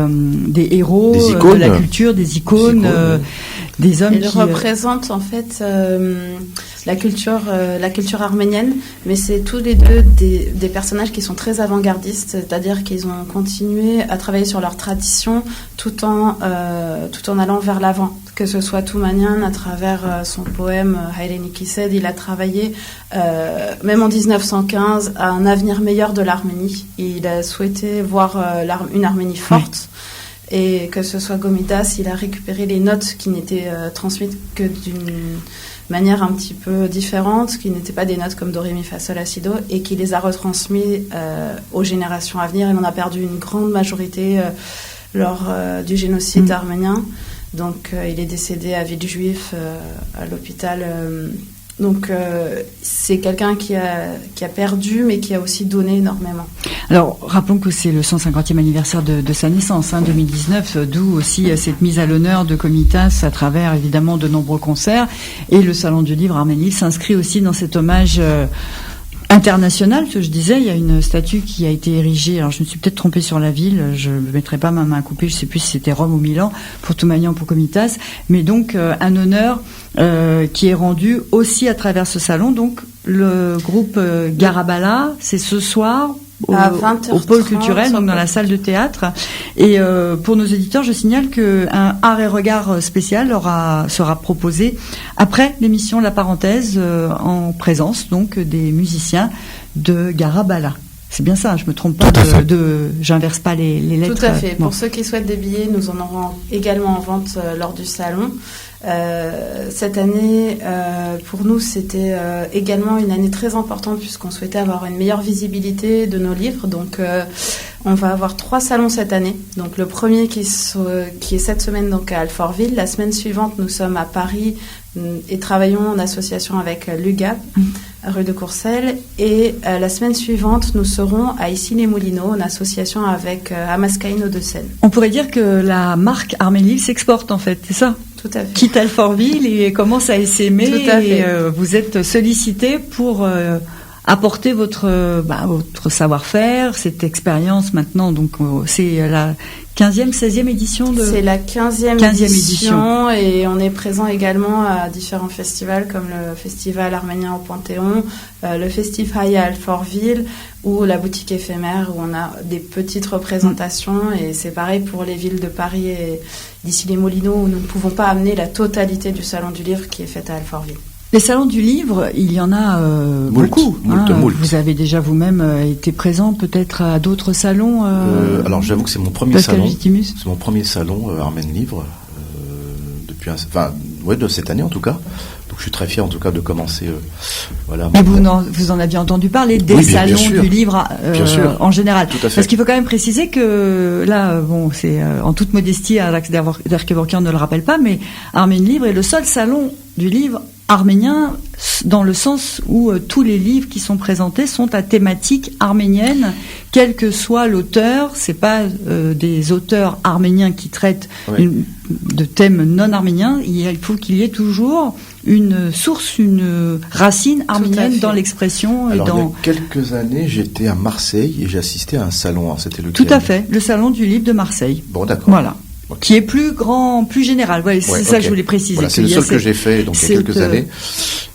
héros de la culture, des icônes, des hommes qui représentent en fait la culture arménienne, mais c'est tous les deux des personnages qui sont très avant-gardistes, c'est-à-dire qu'ils ont continué à travailler sur leur tradition tout en allant vers l'avant. Que ce soit Toumanian à travers son poème Hayreni Kised, il a travaillé même en 1915 à un avenir meilleur de l'Arménie. Il a souhaité voir une Arménie forte. Et que ce soit Gomidas, il a récupéré les notes qui n'étaient transmises que d'une manière un petit peu différente, qui n'étaient pas des notes comme Do, Ré, Mi, Fa, Sol, La, Si, Do, et qui les a retransmises aux générations à venir. Il en a perdu une grande majorité lors du génocide arménien. Donc il est décédé à Villejuif, à l'hôpital. Donc c'est quelqu'un qui a perdu, mais qui a aussi donné énormément. Alors rappelons que c'est le 150e anniversaire de sa naissance, 2019, d'où aussi cette mise à l'honneur de Comitas à travers évidemment de nombreux concerts. Et le Salon du Livre Arménie s'inscrit aussi dans cet hommage international, ce que je disais, il y a une statue qui a été érigée, alors je me suis peut-être trompée sur la ville, je ne mettrai pas ma main à couper, je ne sais plus si c'était Rome ou Milan, pour Toumanian, pour Comitas, mais donc un honneur qui est rendu aussi à travers ce salon. Donc le groupe Garabala, c'est ce soir au pôle culturel, donc dans la salle de théâtre. Et pour nos éditeurs, je signale qu'un art et regard spécial sera proposé après l'émission La Parenthèse, en présence donc des musiciens de Garabala. C'est bien ça, je me trompe pas, j'inverse pas les lettres. Tout à fait. Pour ceux qui souhaitent des billets, nous en aurons également en vente lors du salon. Cette année, pour nous, c'était également une année très importante puisqu'on souhaitait avoir une meilleure visibilité de nos livres. Donc, on va avoir 3 salons cette année. Donc, le premier qui est cette semaine donc à Alfortville. La semaine suivante, nous sommes à Paris et travaillons en association avec l'UGAP, rue de Courcelles. Et la semaine suivante, nous serons à Issy-les-Moulineaux, en association avec Amaskaïn Hauts-de-Seine. On pourrait dire que la marque Arménil s'exporte en fait, c'est ça ? Tout à fait. Quitte Alfortville et commence à essaimer. Tout à fait. Et vous êtes sollicité pour apporter votre savoir-faire, cette expérience maintenant. Donc c'est la 15e, 16e édition de... C'est la 15e édition et on est présent également à différents festivals comme le Festival arménien au Panthéon, le Festival à Alfortville ou la boutique éphémère où on a des petites représentations et c'est pareil pour les villes de Paris et d'Issy-les-Moulineaux où nous ne pouvons pas amener la totalité du Salon du Livre qui est fait à Alfortville. Les salons du livre, il y en a beaucoup. Moult. Vous avez déjà vous-même été présent peut-être à d'autres salons Alors j'avoue que c'est mon premier salon. C'est mon premier salon Armen Livre de cette année en tout cas. Donc je suis très fier en tout cas de commencer. Mais vous en aviez entendu parler des salons du livre en général. Tout à fait. Parce qu'il faut quand même préciser que là, c'est en toute modestie, Alex Derkevorkian ne le rappelle pas, mais Armen Livre est le seul salon du livre arménien dans le sens où tous les livres qui sont présentés sont à thématique arménienne, quel que soit l'auteur. C'est pas des auteurs arméniens qui traitent de thèmes non arméniens. Il faut qu'il y ait toujours une source, une racine arménienne dans l'expression. Alors, il y a quelques années, j'étais à Marseille et j'ai assisté à un salon. Alors, c'était lequel ? Tout à fait, le salon du livre de Marseille. Bon, d'accord. Voilà. Okay. Qui est plus grand, plus général. Ouais, c'est ça que je voulais préciser. Voilà, c'est le seul que j'ai fait donc, il y a quelques années.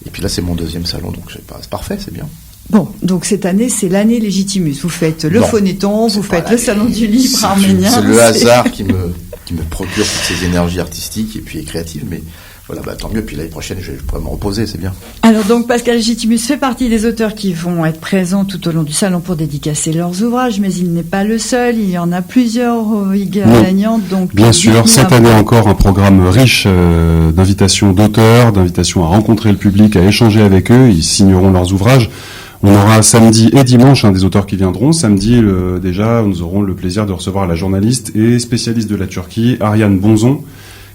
Et puis là, c'est mon 2e salon, donc c'est parfait, c'est bien. Bon, donc cette année, c'est l'année Légitimus. Vous faites le phonéton, vous faites le salon du livre arménien. C'est le hasard qui me procure toutes ces énergies artistiques et puis créatives, mais voilà, tant mieux. Puis l'année prochaine, je pourrais me reposer, c'est bien. Alors donc, Pascal Légitimus fait partie des auteurs qui vont être présents tout au long du salon pour dédicacer leurs ouvrages, mais il n'est pas le seul. Il y en a plusieurs gagnants. Donc, bien sûr, cette année encore, un programme riche d'invitations d'auteurs, d'invitations à rencontrer le public, à échanger avec eux. Ils signeront leurs ouvrages. On aura samedi et dimanche des auteurs qui viendront. Samedi, déjà, nous aurons le plaisir de recevoir la journaliste et spécialiste de la Turquie, Ariane Bonzon,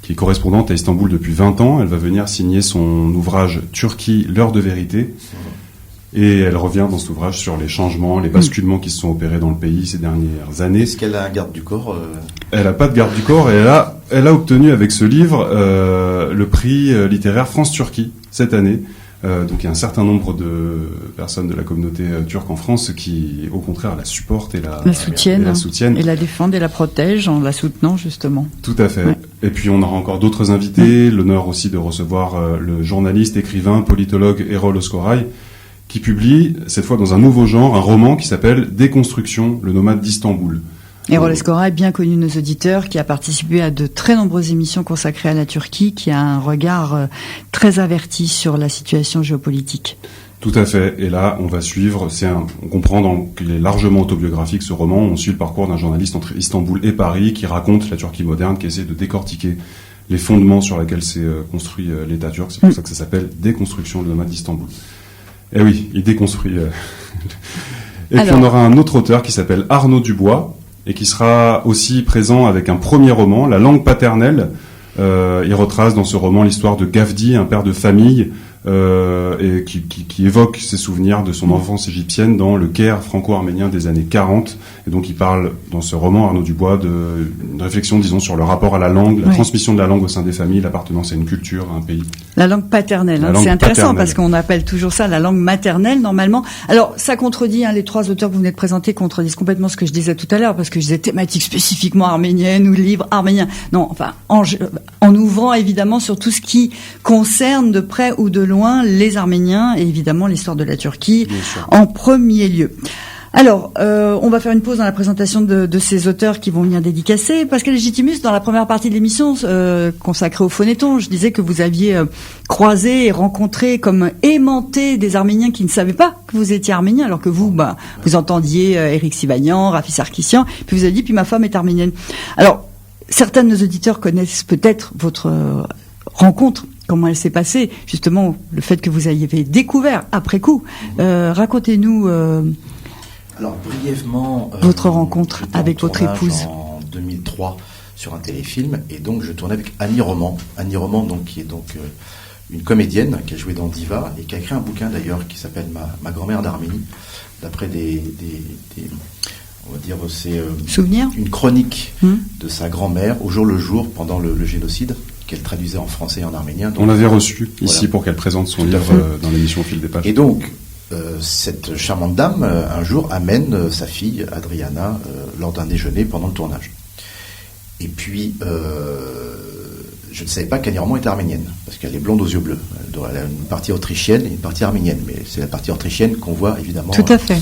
qui est correspondante à Istanbul depuis 20 ans. Elle va venir signer son ouvrage « Turquie, l'heure de vérité ». Et elle revient dans cet ouvrage sur les changements, les basculements qui se sont opérés dans le pays ces dernières années. Est-ce qu'elle a un garde du corps Elle n'a pas de garde du corps et elle a obtenu avec ce livre le prix littéraire France-Turquie cette année. Donc il y a un certain nombre de personnes de la communauté turque en France qui, au contraire, la supportent et la soutiennent. Et la défendent et la protègent en la soutenant, justement. Tout à fait. Ouais. Et puis on aura encore d'autres invités. L'honneur aussi de recevoir le journaliste, écrivain, politologue Erol Oskoray, qui publie, cette fois dans un nouveau genre, un roman qui s'appelle « Déconstruction, le nomade d'Istanbul ». Erol Oskoray est bien connu de nos auditeurs, qui a participé à de très nombreuses émissions consacrées à la Turquie, qui a un regard très averti sur la situation géopolitique. Tout à fait. Et là, on va suivre, on comprend qu'il est largement autobiographique ce roman. On suit le parcours d'un journaliste entre Istanbul et Paris qui raconte la Turquie moderne, qui essaie de décortiquer les fondements sur lesquels s'est construit l'État turc. C'est pour ça que ça s'appelle Déconstruction, le nomade d'Istanbul. Et oui, il déconstruit. Et puis on aura un autre auteur qui s'appelle Arnaud Dubois, et qui sera aussi présent avec un premier roman, La langue paternelle. Il retrace dans ce roman l'histoire de Gavdi, un père de famille et qui évoque ses souvenirs de son enfance égyptienne dans le Caire franco-arménien des années 40. Et donc il parle dans ce roman, Arnaud Dubois, d'une réflexion, disons, sur le rapport à la langue, la transmission de la langue au sein des familles, l'appartenance à une culture, à un pays. La langue paternelle, c'est intéressant parce qu'on appelle toujours ça la langue maternelle normalement. Alors ça contredit, les trois auteurs que vous venez de présenter contredisent complètement ce que je disais tout à l'heure, parce que je disais thématique spécifiquement arménienne ou livre arménien. Non, enfin en ouvrant évidemment sur tout ce qui concerne de près ou de loin les Arméniens et évidemment l'histoire de la Turquie en premier lieu. Alors, on va faire une pause dans la présentation de ces auteurs qui vont venir dédicacer. Pascal Légitimus, dans la première partie de l'émission consacrée au phonéton, je disais que vous aviez croisé et rencontré comme aimanté des Arméniens qui ne savaient pas que vous étiez arménien, alors que vous, vous entendiez Éric Sivagnan, Rafi Sarkissian, puis vous avez dit, puis ma femme est arménienne. Alors, certains de nos auditeurs connaissent peut-être votre rencontre, comment elle s'est passée, justement, le fait que vous ayez découvert après coup. Racontez-nous... Alors brièvement, votre rencontre avec votre épouse en 2003 sur un téléfilm, et donc je tournais avec Annie Roman, donc qui est donc une comédienne qui a joué dans Diva et qui a écrit un bouquin d'ailleurs qui s'appelle Ma grand-mère d'Arménie, d'après des on va dire c'est souvenirs, une chronique de sa grand-mère au jour le jour pendant le génocide, qu'elle traduisait en français et en arménien. Donc, on l'avait reçue ici pour qu'elle présente son livre dans l'émission Au fil des pages. Et donc cette charmante dame, un jour, amène sa fille, Adriana, lors d'un déjeuner pendant le tournage. Et puis, je ne savais pas qu'Annie Roman était arménienne, parce qu'elle est blonde aux yeux bleus. Elle a une partie autrichienne et une partie arménienne, mais c'est la partie autrichienne qu'on voit, évidemment. Tout à fait.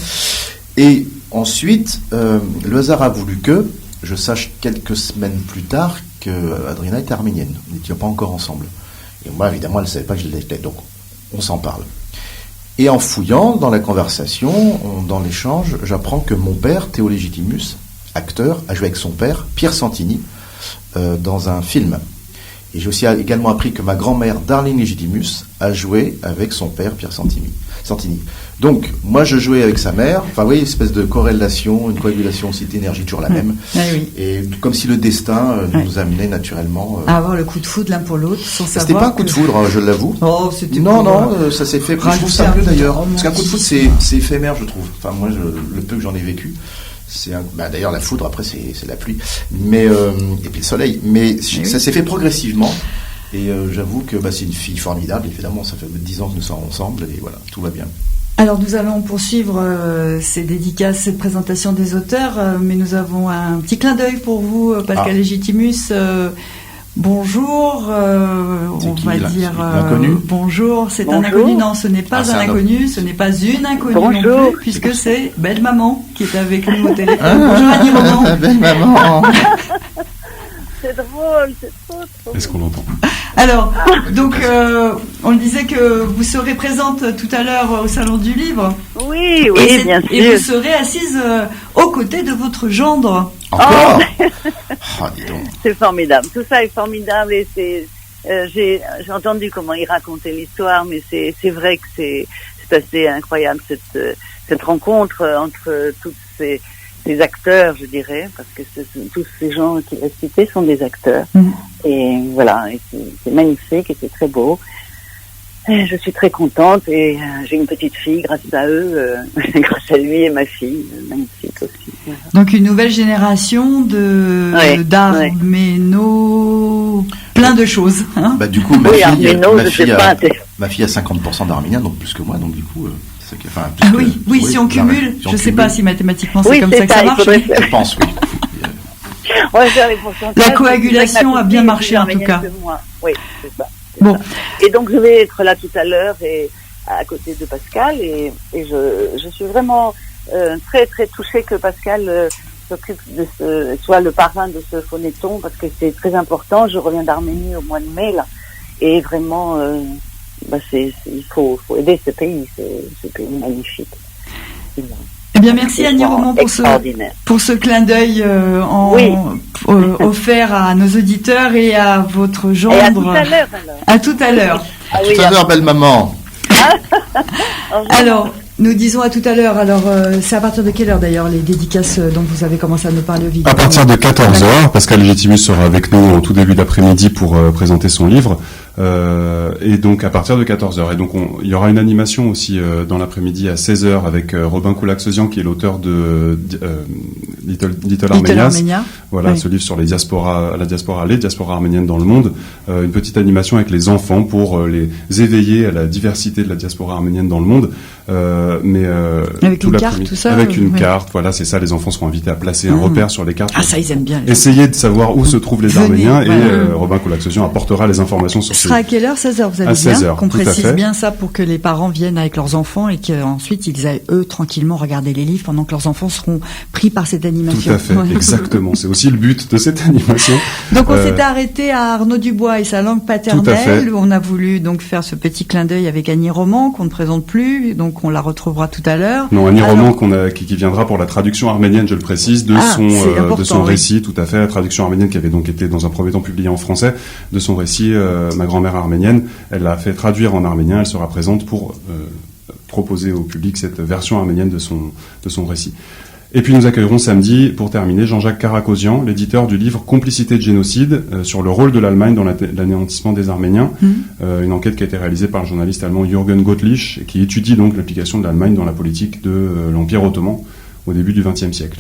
Et ensuite, le hasard a voulu que je sache quelques semaines plus tard qu'Adriana était arménienne. Nous n'étions pas encore ensemble. Et moi, évidemment, elle ne savait pas que je l'étais, donc on s'en parle. Et en fouillant dans la conversation, dans l'échange, j'apprends que mon père, Théo Légitimus, acteur, a joué avec son père, Pierre Santini, dans un film. Et j'ai aussi également appris que ma grand-mère, Darlene Légitimus, a joué avec son père, Pierre Santini. Donc, moi, je jouais avec sa mère. Enfin, oui, espèce de corrélation, une coagulation aussi d'énergie, toujours la même. Ah, oui. Et comme si le destin nous amenait naturellement... à avoir le coup de foudre l'un pour l'autre, sans savoir... C'était pas un coup de foudre, je l'avoue. Oh, c'était non, ça s'est fait... Je trouve ça mieux d'ailleurs. Parce qu'un coup de foudre, c'est éphémère, je trouve. Enfin, moi, le peu que j'en ai vécu... d'ailleurs, la foudre, après, c'est la pluie. Mais, et puis le soleil. Mais ça s'est fait progressivement. Et j'avoue que c'est une fille formidable. Évidemment, ça fait 10 ans que nous sommes ensemble. Et voilà, tout va bien. Alors, nous allons poursuivre ces dédicaces, cette présentation des auteurs. Mais nous avons un petit clin d'œil pour vous, Pascal Légitimus. Bonjour, on va dire bonjour, c'est un inconnu. Non, ce n'est pas un inconnu, ce n'est pas une inconnue non plus, puisque c'est Belle Maman qui est avec nous au téléphone. Bonjour Annie Roman. Belle Maman. C'est drôle, c'est trop. Est-ce qu'on l'entend? Alors, donc, on disait que vous serez présente tout à l'heure au Salon du Livre. Oui, bien sûr. Et vous serez assise aux côtés de votre gendre. Encore dis donc. C'est formidable. Tout ça est formidable et j'ai entendu comment il racontait l'histoire, mais c'est vrai que c'est assez incroyable cette rencontre entre tous ces acteurs, je dirais, parce que tous ces gens qui restent cités sont des acteurs. Et voilà, et c'est magnifique et c'est très beau. Et je suis très contente et j'ai une petite fille grâce à eux, grâce à lui et ma fille, magnifique aussi. Voilà. Donc une nouvelle génération d'arméno, plein de choses. Hein, du coup, ma fille a 50% d'arménien, donc plus que moi, donc du coup... si on cumule, je ne sais pas si mathématiquement c'est comme ça que ça marche. Je pense, oui. La coagulation a bien marché en tout cas. Oui, c'est ça. Bon. Et donc je vais être là tout à l'heure et à côté de Pascal et je suis vraiment très très touchée que Pascal s'occupe soit le parrain de ce phonéton parce que c'est très important. Je reviens d'Arménie au mois de mai là et vraiment il faut aider ce pays, ce pays magnifique. Eh bien, merci Annie Roman pour ce clin d'œil offert à nos auditeurs et à votre gendre. Et à tout à l'heure, alors. À tout à l'heure. À tout à l'heure, belle maman. Alors, nous disons à tout à l'heure. Alors, c'est à partir de quelle heure d'ailleurs les dédicaces dont vous avez commencé à nous parler au vidéo? À partir de 14h, Pascal Légitimus sera avec nous en tout début d'après-midi pour présenter son livre. Et donc à partir de 14h. Et donc il y aura une animation aussi dans l'après-midi à 16h avec Robin Koulaksesian qui est l'auteur de Little Armenia. Voilà, ce livre sur les diasporas arméniennes dans le monde. Une petite animation avec les enfants pour les éveiller à la diversité de la diaspora arménienne dans le monde. Avec une carte, tout ça. Avec une carte, voilà, c'est ça. Les enfants seront invités à placer un repère sur les cartes. Ah, ça, ils aiment bien. Essayer de savoir où se trouvent les Arméniens et Robin Koulaksesian apportera les informations sur ce sera à quelle heure? 16h, vous avez dit. À 16h, qu'on précise bien ça pour que les parents viennent avec leurs enfants et qu'ensuite ils aillent eux tranquillement regarder les livres pendant que leurs enfants seront pris par cette animation. Tout à fait, exactement. C'est aussi le but de cette animation. Donc on s'était arrêté à Arnaud Dubois et sa langue paternelle. On a voulu donc faire ce petit clin d'œil avec Annie Roman qu'on ne présente plus, donc on la retrouvera tout à l'heure. Non, Annie Roman qui viendra pour la traduction arménienne, je le précise, de son récit, tout à fait, la traduction arménienne qui avait donc été dans un premier temps publiée en français, de son récit, Ma grand-mère arménienne. Elle l'a fait traduire en arménien, elle sera présente pour proposer au public cette version arménienne de son récit. Et puis nous accueillerons samedi, pour terminer, Jean-Jacques Karakosian, l'éditeur du livre Complicité de génocide, sur le rôle de l'Allemagne dans l'anéantissement des Arméniens, une enquête qui a été réalisée par le journaliste allemand Jürgen Gottlich, et qui étudie donc l'implication de l'Allemagne dans la politique de l'Empire ottoman au début du XXe siècle.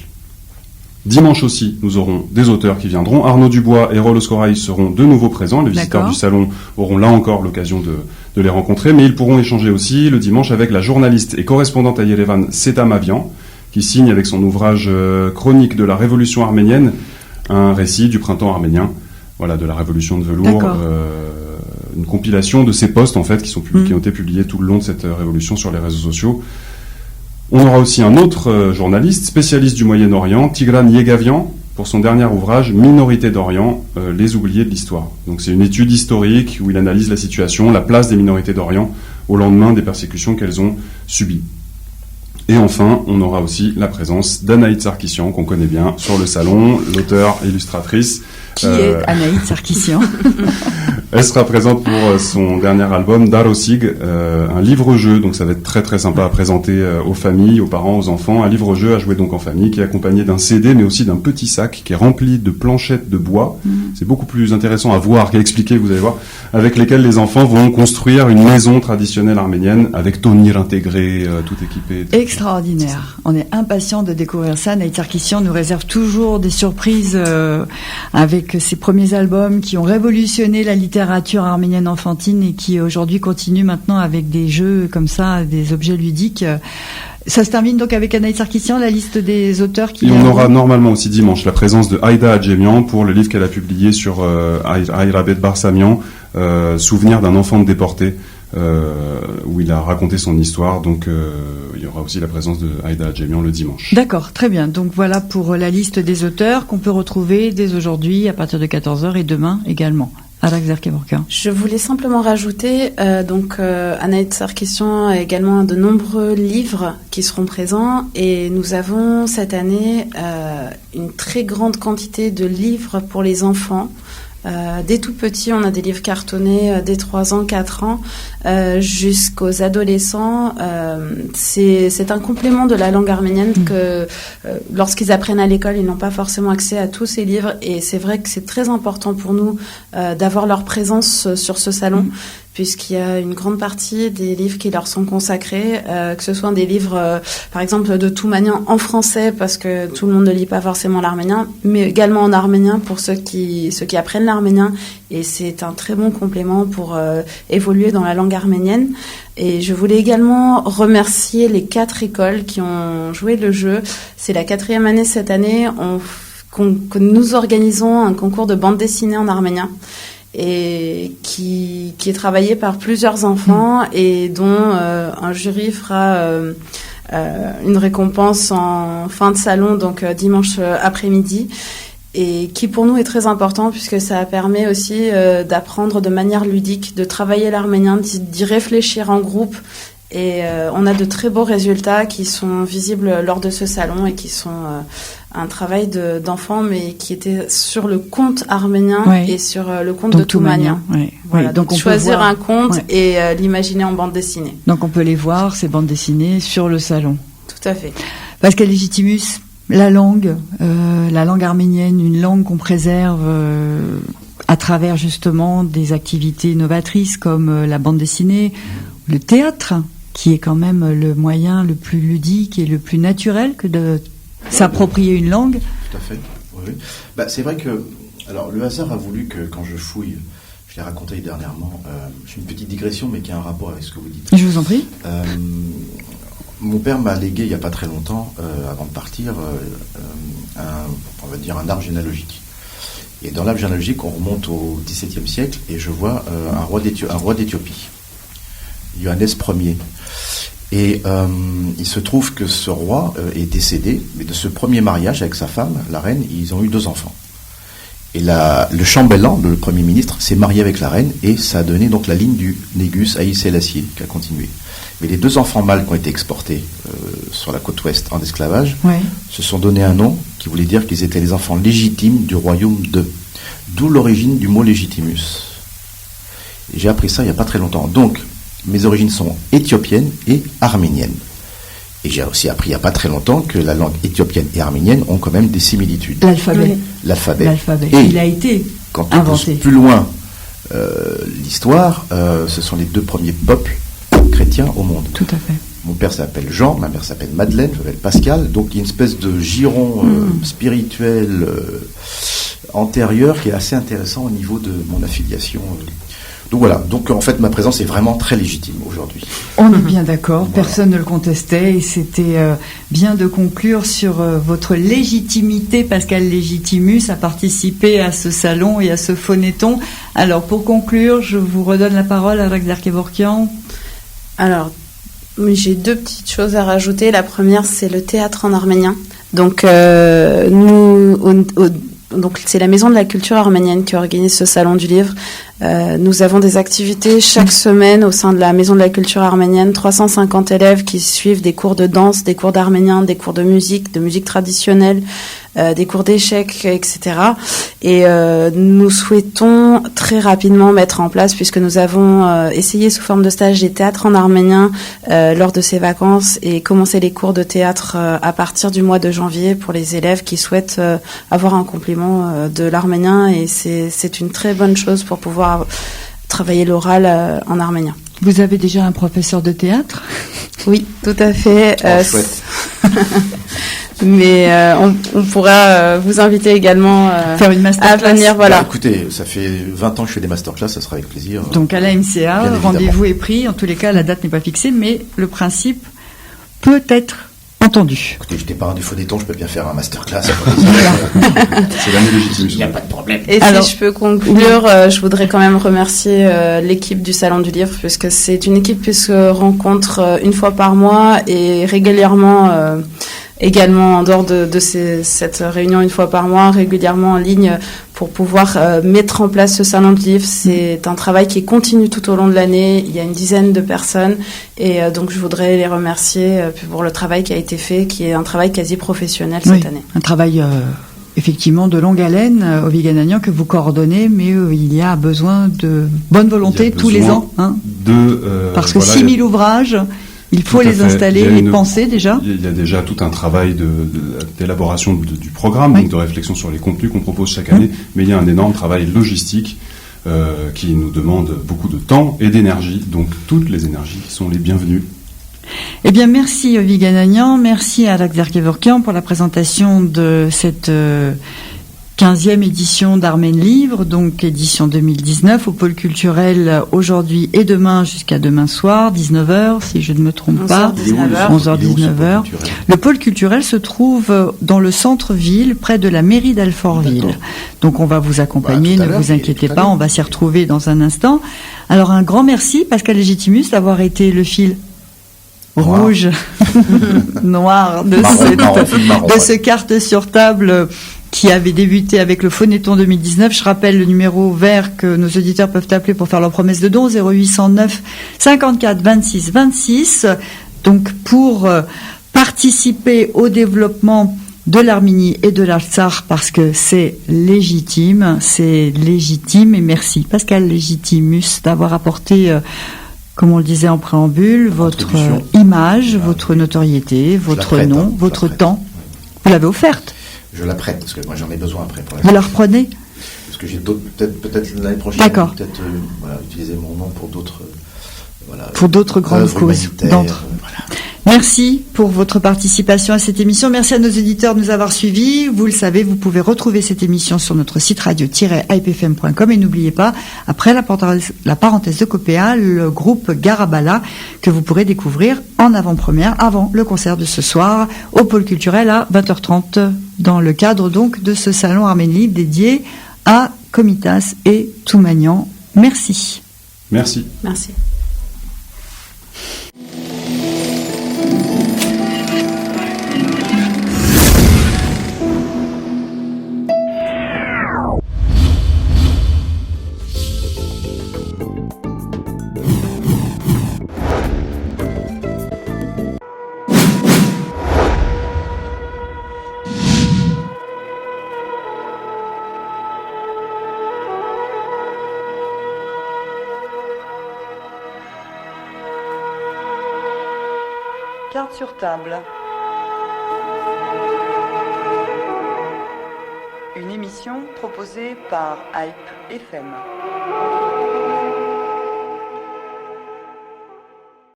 Dimanche aussi, nous aurons des auteurs qui viendront. Arnaud Dubois et Rolos Koraï seront de nouveau présents. Les visiteurs du salon auront là encore l'occasion de les rencontrer, mais ils pourront échanger aussi le dimanche avec la journaliste et correspondante à Yerevan, Seta Mavian, qui signe avec son ouvrage Chronique de la Révolution arménienne un récit du printemps arménien, voilà, de la Révolution de velours, une compilation de ces posts en fait qui ont été publiés tout le long de cette révolution sur les réseaux sociaux. On aura aussi un autre journaliste, spécialiste du Moyen-Orient, Tigran Yegavian, pour son dernier ouvrage Minorités d'Orient, les oubliés de l'histoire. Donc c'est une étude historique où il analyse la situation, la place des minorités d'Orient au lendemain des persécutions qu'elles ont subies. Et enfin, on aura aussi la présence d'Anaïd Sarkissian, qu'on connaît bien, sur le salon, l'auteur, illustratrice. Qui est Anaïd Sarkissian? Elle sera présente pour son dernier album, Darosig, un livre-jeu, donc ça va être très très sympa à présenter aux familles, aux parents, aux enfants. Un livre-jeu à jouer donc en famille, qui est accompagné d'un CD, mais aussi d'un petit sac qui est rempli de planchettes de bois. C'est beaucoup plus intéressant à voir qu'à expliquer, vous allez voir, avec lesquelles les enfants vont construire une maison traditionnelle arménienne, avec tonir intégré, tout équipé. Extraordinaire. On est impatients de découvrir ça. Anaïd Sarkissian nous réserve toujours des surprises avec ses premiers albums qui ont révolutionné la littérature arménienne enfantine et qui aujourd'hui continuent maintenant avec des jeux comme ça, des objets ludiques. Ça se termine donc avec Anaïd Sarkissian, la liste des auteurs qui... Et on aura normalement aussi dimanche la présence de Aïda Adjemian pour le livre qu'elle a publié sur Ayrabet Barsamian, Souvenir d'un enfant déporté, où il a raconté son histoire. Donc il y aura aussi la présence de Aïda Adjemian le dimanche. D'accord, très bien. Donc voilà pour la liste des auteurs qu'on peut retrouver dès aujourd'hui à partir de 14h et demain également. Je voulais simplement rajouter, Anaïd Sarkissian a également de nombreux livres qui seront présents et nous avons cette année une très grande quantité de livres pour les enfants. Dès tout petits, on a des livres cartonnés dès 3 ans, 4 ans, jusqu'aux adolescents. C'est un complément de la langue arménienne que lorsqu'ils apprennent à l'école, ils n'ont pas forcément accès à tous ces livres. Et c'est vrai que c'est très important pour nous d'avoir leur présence sur ce salon, puisqu'il y a une grande partie des livres qui leur sont consacrés, que ce soit des livres, par exemple, de Toumanian en français, parce que tout le monde ne lit pas forcément l'arménien, mais également en arménien pour ceux qui apprennent l'arménien. Et c'est un très bon complément pour évoluer dans la langue arménienne. Et je voulais également remercier les 4 écoles qui ont joué le jeu. C'est la 4e année cette année que nous organisons un concours de bande dessinée en arménien, et qui est travaillé par plusieurs enfants et dont un jury fera une récompense en fin de salon, donc dimanche après-midi, et qui pour nous est très important puisque ça permet aussi d'apprendre de manière ludique, de travailler l'arménien, d'y réfléchir en groupe. Et on a de très beaux résultats qui sont visibles lors de ce salon et qui sont un travail d'enfants, mais qui était sur le conte arménien et sur le conte de Toumanian. Voilà, donc on choisir un conte et l'imaginer en bande dessinée. Donc on peut les voir, ces bandes dessinées, sur le salon. Tout à fait. Pascal Légitimus, la langue arménienne, une langue qu'on préserve à travers justement des activités novatrices comme la bande dessinée, le théâtre, qui est quand même le moyen le plus ludique et le plus naturel que de s'approprier une langue. Tout à fait, oui. C'est vrai que alors, le hasard a voulu que quand je fouille, je l'ai raconté dernièrement, j'ai une petite digression mais qui a un rapport avec ce que vous dites. Je vous en prie. Mon père m'a légué il n'y a pas très longtemps, avant de partir, on va dire un arbre généalogique. Et dans l'arbre généalogique, on remonte au XVIIe siècle et je vois un roi d'Éthiopie, Johannes Ier. Et il se trouve que ce roi est décédé, mais de ce premier mariage avec sa femme, la reine, ils ont eu 2 enfants. Et le chambellan, le premier ministre, s'est marié avec la reine et ça a donné donc la ligne du Négus Haïlé Sélassié qui a continué. Mais les 2 enfants mâles qui ont été exportés sur la côte ouest en esclavage se sont donné un nom qui voulait dire qu'ils étaient les enfants légitimes du royaume d'où l'origine du mot légitimus. Et j'ai appris ça il n'y a pas très longtemps. Donc, mes origines sont éthiopiennes et arméniennes. Et j'ai aussi appris il n'y a pas très longtemps que la langue éthiopienne et arménienne ont quand même des similitudes. L'alphabet. Et il a été quand on pousse plus loin l'histoire, ce sont les 2 premiers peuples chrétiens au monde. Tout à fait. Mon père s'appelle Jean, ma mère s'appelle Madeleine, je m'appelle Pascal. Donc il y a une espèce de giron spirituel antérieur qui est assez intéressant au niveau de mon affiliation. Donc voilà, donc en fait ma présence est vraiment très légitime aujourd'hui. On est bien d'accord, personne ne le contestait et c'était bien de conclure sur votre légitimité, Pascal Légitimus, à participer à ce salon et à ce phonéton. Alors pour conclure, je vous redonne la parole à Alexandre Kevorkian. Alors, j'ai 2 petites choses à rajouter. La première, c'est le théâtre en arménien. Donc donc c'est la Maison de la Culture Arménienne qui organise ce salon du livre. Nous avons des activités chaque semaine au sein de la Maison de la Culture Arménienne, 350 élèves qui suivent des cours de danse, des cours d'arménien, des cours de musique traditionnelle, des cours d'échecs, etc. Et nous souhaitons très rapidement mettre en place, puisque nous avons essayé sous forme de stage des théâtres en arménien lors de ces vacances et commencer les cours de théâtre à partir du mois de janvier pour les élèves qui souhaitent avoir un complément de l'arménien, et c'est une très bonne chose pour pouvoir travailler l'oral en arménien. Vous avez déjà un professeur de théâtre ? Oui, tout à fait. Chouette. Mais on pourra vous inviter également faire une masterclass. À venir, voilà. Écoutez, ça fait 20 ans que je fais des masterclass, ça sera avec plaisir. Donc à la MCA, rendez-vous est pris. En tous les cas, la date n'est pas fixée, mais le principe peut être entendu. Écoutez, j'étais parrain du phonéton, je peux bien faire un masterclass. C'est l'année légitime. Il n'y a pas de problème. Et alors, si je peux conclure, je voudrais quand même remercier l'équipe du Salon du Livre, puisque c'est une équipe qui se rencontre une fois par mois et régulièrement, également en dehors de cette réunion une fois par mois, régulièrement en ligne, pour pouvoir mettre en place ce salon du livre. C'est un travail qui continue tout au long de l'année. Il y a une dizaine de personnes et donc je voudrais les remercier pour le travail qui a été fait, qui est un travail quasi professionnel cette année. Un travail effectivement de longue haleine, Ovi Ganagnan, que vous coordonnez, mais il y a besoin de bonne volonté tous les ans. Hein, parce que 6000 ouvrages... Il faut les installer et penser déjà. Il y a déjà tout un travail d'élaboration du programme, donc de réflexion sur les contenus qu'on propose chaque année, mais il y a un énorme travail logistique qui nous demande beaucoup de temps et d'énergie, donc toutes les énergies sont les bienvenues. Eh bien, merci Ovi Ganagnan, merci à Alexandre Kevorkian pour la présentation de cette 15e édition d'Armen Livre, donc édition 2019 au pôle culturel aujourd'hui et demain jusqu'à demain soir, 19h si je ne me trompe pas, 11h-19h. Le pôle culturel se trouve dans le centre-ville, près de la mairie d'Alfortville. Donc on va vous accompagner, ne vous inquiétez pas, on va s'y retrouver dans un instant. Alors un grand merci Pascal Légitimus d'avoir été le fil rouge, noir de ce carte sur table qui avait débuté avec le Phonéton 2019. Je rappelle le numéro vert que nos auditeurs peuvent appeler pour faire leur promesse de don, 0809 54 26 26. Donc pour participer au développement de l'Arménie et de l'Artsakh, parce que c'est légitime, et merci Pascal Légitimus d'avoir apporté, comme on le disait en préambule, votre image, votre notoriété, votre nom, votre temps. Vous l'avez offerte. Je la prête, parce que moi j'en ai besoin après. Vous la reprenez ? que j'ai d'autres, peut-être l'année prochaine, D'accord. peut-être utiliser mon nom pour d'autres pour d'autres grandes causes. Voilà. Merci pour votre participation à cette émission. Merci à nos auditeurs de nous avoir suivis. Vous le savez, vous pouvez retrouver cette émission sur notre site radio-hypefm.com et n'oubliez pas, après la parenthèse de Copéa, le groupe Garabala que vous pourrez découvrir en avant-première avant le concert de ce soir au pôle culturel à 20h30 dans le cadre donc de ce salon Arménie dédié à Komitas et Toumanian. Merci. Merci. Merci. Carte sur table. Une émission proposée par Hype FM.